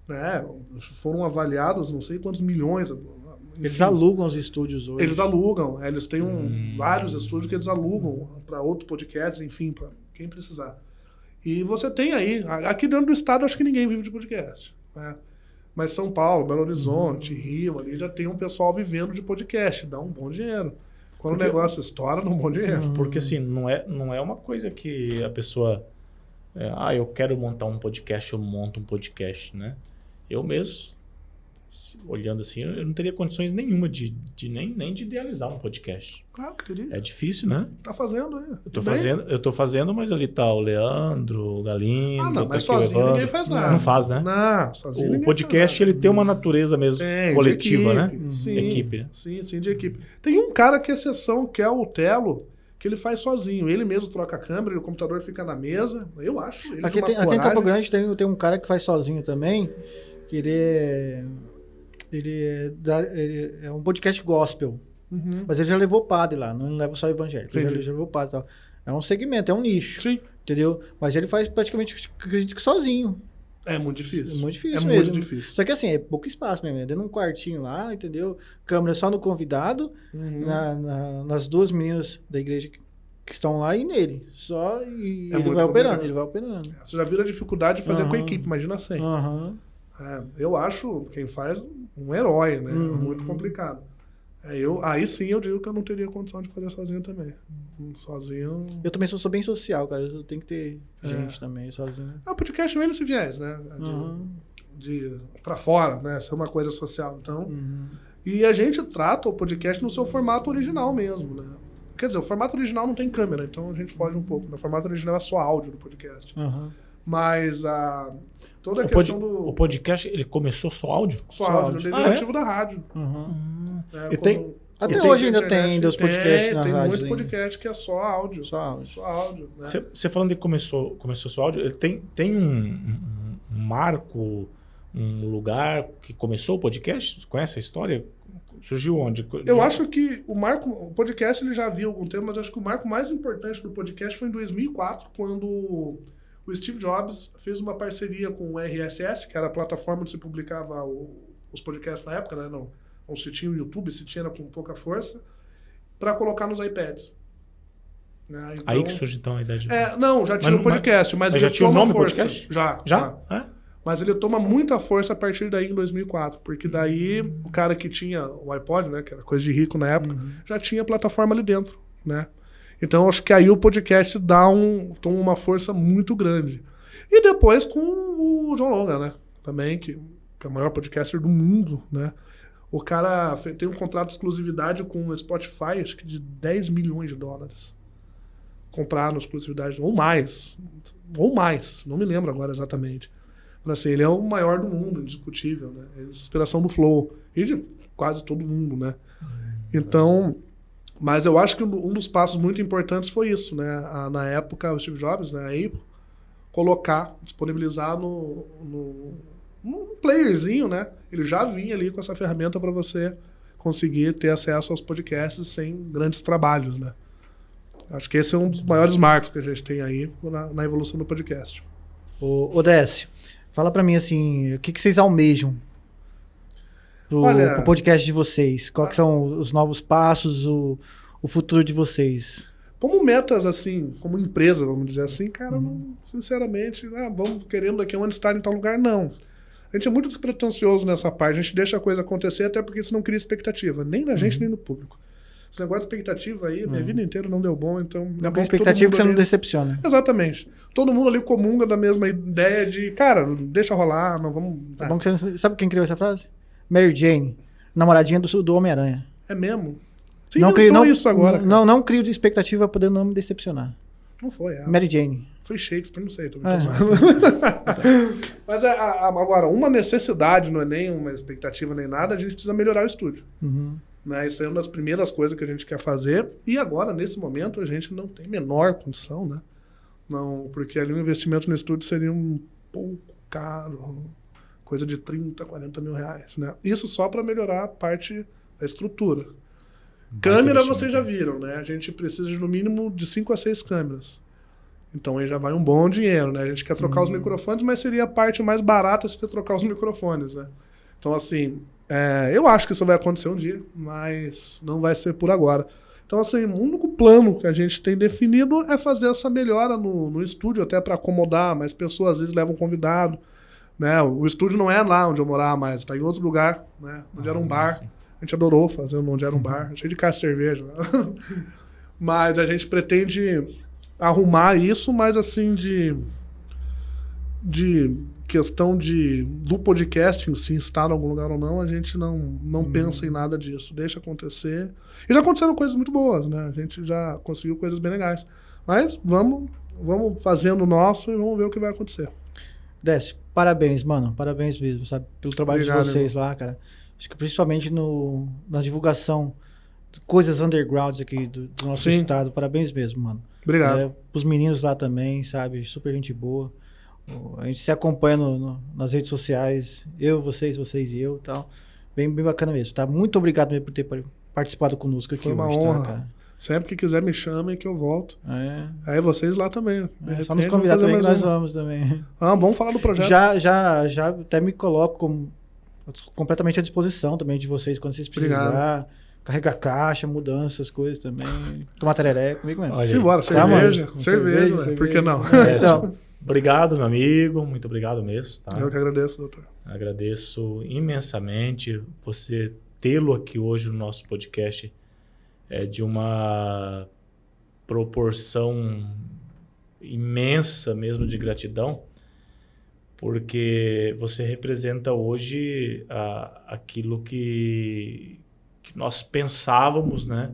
né? Foram avaliados não sei quantos milhões. Eles enfim. alugam os estúdios hoje. Eles alugam, eles têm vários estúdios que eles alugam para outros podcasts, enfim, para quem precisar. E você tem aí, aqui dentro do estado, acho que ninguém vive de podcast, né? Mas São Paulo, Belo Horizonte, Rio, ali já tem um pessoal vivendo de podcast, dá um bom dinheiro. Quando o negócio estoura, dá um bom dinheiro. Porque assim, não é uma coisa que a pessoa... eu quero montar um podcast, eu monto um podcast, né? Eu mesmo, olhando assim, eu não teria condições nenhuma nem de idealizar um podcast. Claro que teria. É difícil, né? Tá fazendo aí. Eu tô fazendo, mas ali tá o Leandro, o Galindo, Não, tá mas aqui o sozinho Evandro. ninguém faz nada. Não faz, né? Não, sozinho O ninguém podcast, faz ele tem uma natureza mesmo Tem, coletiva, de né? equipe. Sim, Equipe, né? Sim, de equipe. Tem um cara que é exceção, que é o Telo, que ele faz sozinho. Ele mesmo troca a câmera, o computador fica na mesa. Eu acho ele Aqui, de uma aqui em Campo coragem. Grande tem um cara que faz sozinho também, que ele é um podcast gospel. Uhum. Mas ele já levou padre lá, não leva só evangélico. Ele Entendi. já levou padre e tal. É um segmento, é um nicho. Sim. Entendeu? Mas ele faz praticamente, acredito que sozinho. É muito difícil. É muito difícil É mesmo. muito difícil. Só que assim, é pouco espaço mesmo. É dentro de um quartinho lá, entendeu? Câmera só no convidado, Uhum. nas duas meninas da igreja que estão lá e nele. Só e É ele muito vai operando, complicado. ele vai operando. Você já vira a dificuldade de fazer com a Aham. equipe, imagina sem. Aham. Eu acho quem faz um herói, né? É muito complicado. Aí sim eu digo que eu não teria condição de fazer sozinho também. Sozinho. Eu também sou bem social, cara. Eu tenho que ter gente também, sozinho. O podcast vem nesse viés, né? De pra fora, né? Ser uma coisa social. Então. E a gente trata o podcast no seu formato original mesmo, né? Quer dizer, o formato original não tem câmera, então a gente foge um pouco. No formato original é só áudio do podcast. Mas toda a questão do. O podcast, ele começou só áudio? Só áudio, no derivativo da rádio. E tem- Até e tem hoje ainda internet, tem os podcasts na tem rádio. muito ainda. podcast que é só áudio. Só áudio. Só áudio, né? Você falando de que começou só áudio, ele tem um marco, um lugar que começou o podcast? Conhece a história? Surgiu onde? Eu acho que o podcast ele já havia algum tempo, mas acho que o marco mais importante do podcast foi em 2004, quando o Steve Jobs fez uma parceria com o RSS, que era a plataforma onde se publicava os podcasts na época, né? Não se tinha o YouTube, se tinha era com pouca força, para colocar nos iPads. Né? Então, Aí que surge então a ideia de... não, já tinha o podcast, mas já ele tinha o toma nome força. podcast? Já? É? Mas ele toma muita força a partir daí em 2004, porque daí o cara que tinha o iPod, né, que era coisa de rico na época, já tinha plataforma ali dentro, né? Então acho que aí o podcast toma uma força muito grande. E depois com o John Logan, né? Também, que é o maior podcaster do mundo, né? O cara tem um contrato de exclusividade com o Spotify, acho que de $10 milhões. Compraram exclusividade, ou mais, não me lembro agora exatamente. Mas assim, ele é o maior do mundo, indiscutível, né? É a inspiração do Flow, e de quase todo mundo, né? Então, mas eu acho que um dos passos muito importantes foi isso, né? Na época, o Steve Jobs, né? Aí, disponibilizar num playerzinho, né? Ele já vinha ali com essa ferramenta para você conseguir ter acesso aos podcasts sem grandes trabalhos, né? Acho que esse é um dos maiores marcos que a gente tem aí na evolução do podcast. Ô Décio, fala pra mim assim, o que vocês almejam pro podcast de vocês? Quais que são os novos passos, o futuro de vocês? Como metas, assim, como empresa, vamos dizer assim, cara, não, sinceramente, vamos querendo daqui a um ano estar em tal lugar, não. A gente é muito despretensioso nessa parte, a gente deixa a coisa acontecer, até porque isso não cria expectativa, nem na gente, nem no público. Esse negócio de expectativa aí, minha vida inteira não deu bom, então... Não tem expectativa que você não decepciona. Exatamente. Todo mundo ali comunga da mesma ideia de, cara, deixa rolar, não vamos... É bom que você não... Sabe quem criou essa frase? Mary Jane, namoradinha do Homem-Aranha. É mesmo? Você não crio isso agora, cara. Não crio de expectativa pra poder não me decepcionar. Não foi, Mary Jane. Foi Shakespeare, não sei. Tô Mas agora, uma necessidade, não é nem uma expectativa nem nada, a gente precisa melhorar o estúdio. Né? Isso é uma das primeiras coisas que a gente quer fazer. E agora, nesse momento, a gente não tem menor condição, né? Não, porque ali o investimento no estúdio seria um pouco caro, coisa de 30, 40 mil reais, né? Isso só para melhorar a parte da estrutura. Câmera vocês já viram, né? A gente precisa de no mínimo de 5 a 6 câmeras. Então aí já vai um bom dinheiro, né? A gente quer trocar os microfones, mas seria a parte mais barata se trocar os microfones, né? Então assim, eu acho que isso vai acontecer um dia, mas não vai ser por agora. Então assim, o único plano que a gente tem definido é fazer essa melhora no estúdio, até para acomodar mais pessoas, às vezes levam um convidado, né? O estúdio não é lá onde eu morava mais, está em outro lugar, né? Onde era um bar. Sim. A gente adorou fazer onde era um bar, cheio de caixa de cerveja. Né? Mas a gente pretende arrumar isso, mas assim, de questão do podcast em si estar em algum lugar ou não, a gente não pensa em nada disso. Deixa acontecer. E já aconteceram coisas muito boas, né? A gente já conseguiu coisas bem legais. Mas vamos fazendo o nosso e vamos ver o que vai acontecer. Décio, parabéns, mano. Parabéns mesmo, sabe? Pelo trabalho de vocês lá, cara. Acho que principalmente na divulgação de coisas undergrounds aqui do nosso estado. Parabéns mesmo, mano. Obrigado. Pros meninos lá também, sabe? Super gente boa. A gente se acompanha nas redes sociais. Vocês e eu e tal. Bem bacana mesmo, tá? Muito obrigado mesmo por ter participado conosco aqui. Foi uma honra. Tá, cara? Sempre que quiser me chamem que eu volto. Aí vocês lá também. Só nos convidar também que nós vamos também. Vamos falar do projeto. Já até me coloco completamente à disposição também de vocês quando vocês precisarem. Carregar caixa, mudanças, coisas também. Tomar tereré comigo mesmo. Simbora, cerveja. Por que não? Então, obrigado, meu amigo. Muito obrigado mesmo. Tá? Eu que agradeço, doutor. Agradeço imensamente você tê-lo aqui hoje no nosso podcast. De uma proporção imensa mesmo de gratidão, porque você representa hoje aquilo que nós pensávamos, né?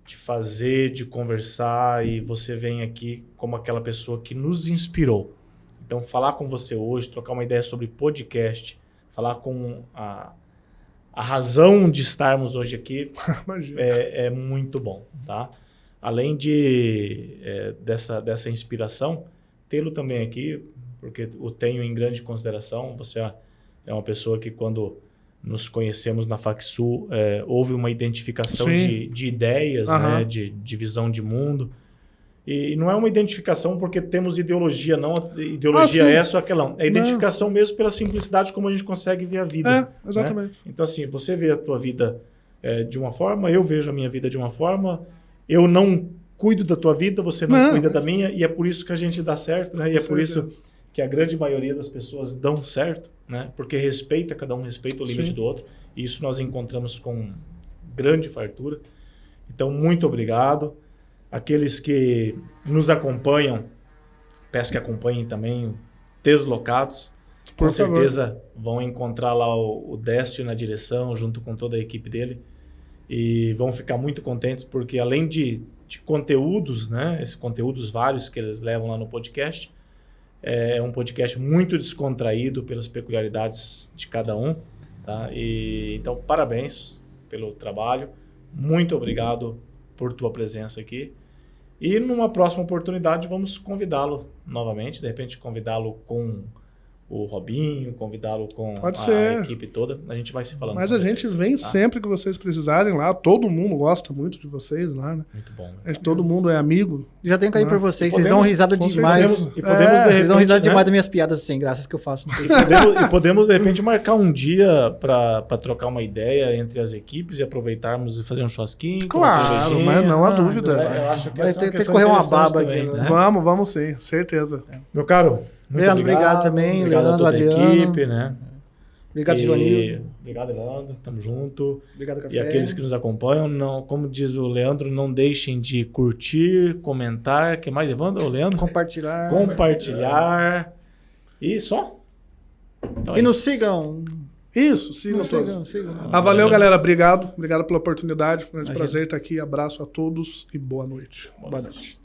De fazer, de conversar, e você vem aqui como aquela pessoa que nos inspirou. Então, falar com você hoje, trocar uma ideia sobre podcast, falar com a razão de estarmos hoje aqui é muito bom, tá? Além dessa inspiração, tê-lo também aqui, porque o tenho em grande consideração. Você é uma pessoa que, quando nos conhecemos na FacSul, houve uma identificação de ideias, né? de visão de mundo. E não é uma identificação porque temos ideologia, não ideologia essa ou aquela. Não. É identificação mesmo pela simplicidade como a gente consegue ver a vida. Exatamente. Né? Então, assim, você vê a tua vida de uma forma, eu vejo a minha vida de uma forma, eu não cuido da tua vida, você não cuida da minha, e é por isso que a gente dá certo, né? E é por isso que a grande maioria das pessoas dão certo, né? Porque cada um respeita o limite do outro, e isso nós encontramos com grande fartura. Então, muito obrigado. Aqueles que nos acompanham, peço que acompanhem também Deslocados. Com certeza vão encontrar lá o Décio na direção, junto com toda a equipe dele. E vão ficar muito contentes, porque além de conteúdos, né, esses conteúdos vários que eles levam lá no podcast, é um podcast muito descontraído pelas peculiaridades de cada um. Tá? Então, parabéns pelo trabalho. Muito obrigado por tua presença aqui. E numa próxima oportunidade vamos convidá-lo novamente, de repente convidá-lo com o Robinho, convidá-lo com Pode a ser. equipe toda. A gente vai se falando. Mas a gente vem tá? sempre que vocês precisarem lá. Todo mundo gosta muito de vocês lá, né? Muito bom. Todo mundo é amigo. Já tenho carinho Não. por vocês. E Vocês dão podemos- risada com demais. certeza. E podemos, de Vocês dão risada repente, demais né? das minhas piadas sem graças que eu faço no E Facebook. podemos, de repente, marcar um dia para trocar uma ideia entre as equipes e aproveitarmos e fazer um churrasquinho. com uma Claro, cervejinha. mas não há Ah, dúvida. Eu acho que Vai essa é uma ter que questão correr uma interessante baba também, aqui, né? Vamos sim, certeza. Meu caro, muito Leandro, obrigado também, Obrigado Leandro, a toda Adriano. a equipe, né? Obrigado, E- Giovanni. Obrigado, Leandro. Tamo junto. Obrigado, Café. E aqueles que nos acompanham, não, como diz o Leandro, não deixem de curtir, comentar. Que mais, Evandro? O Leandro? Compartilhar. Compartilhar. E só. Então E é nos isso. sigam. Isso, sigam Nos todos. sigam. Valeu, galera. Obrigado. Obrigado pela oportunidade. Grande Imagina. prazer estar aqui. Abraço a todos e boa noite. Boa noite.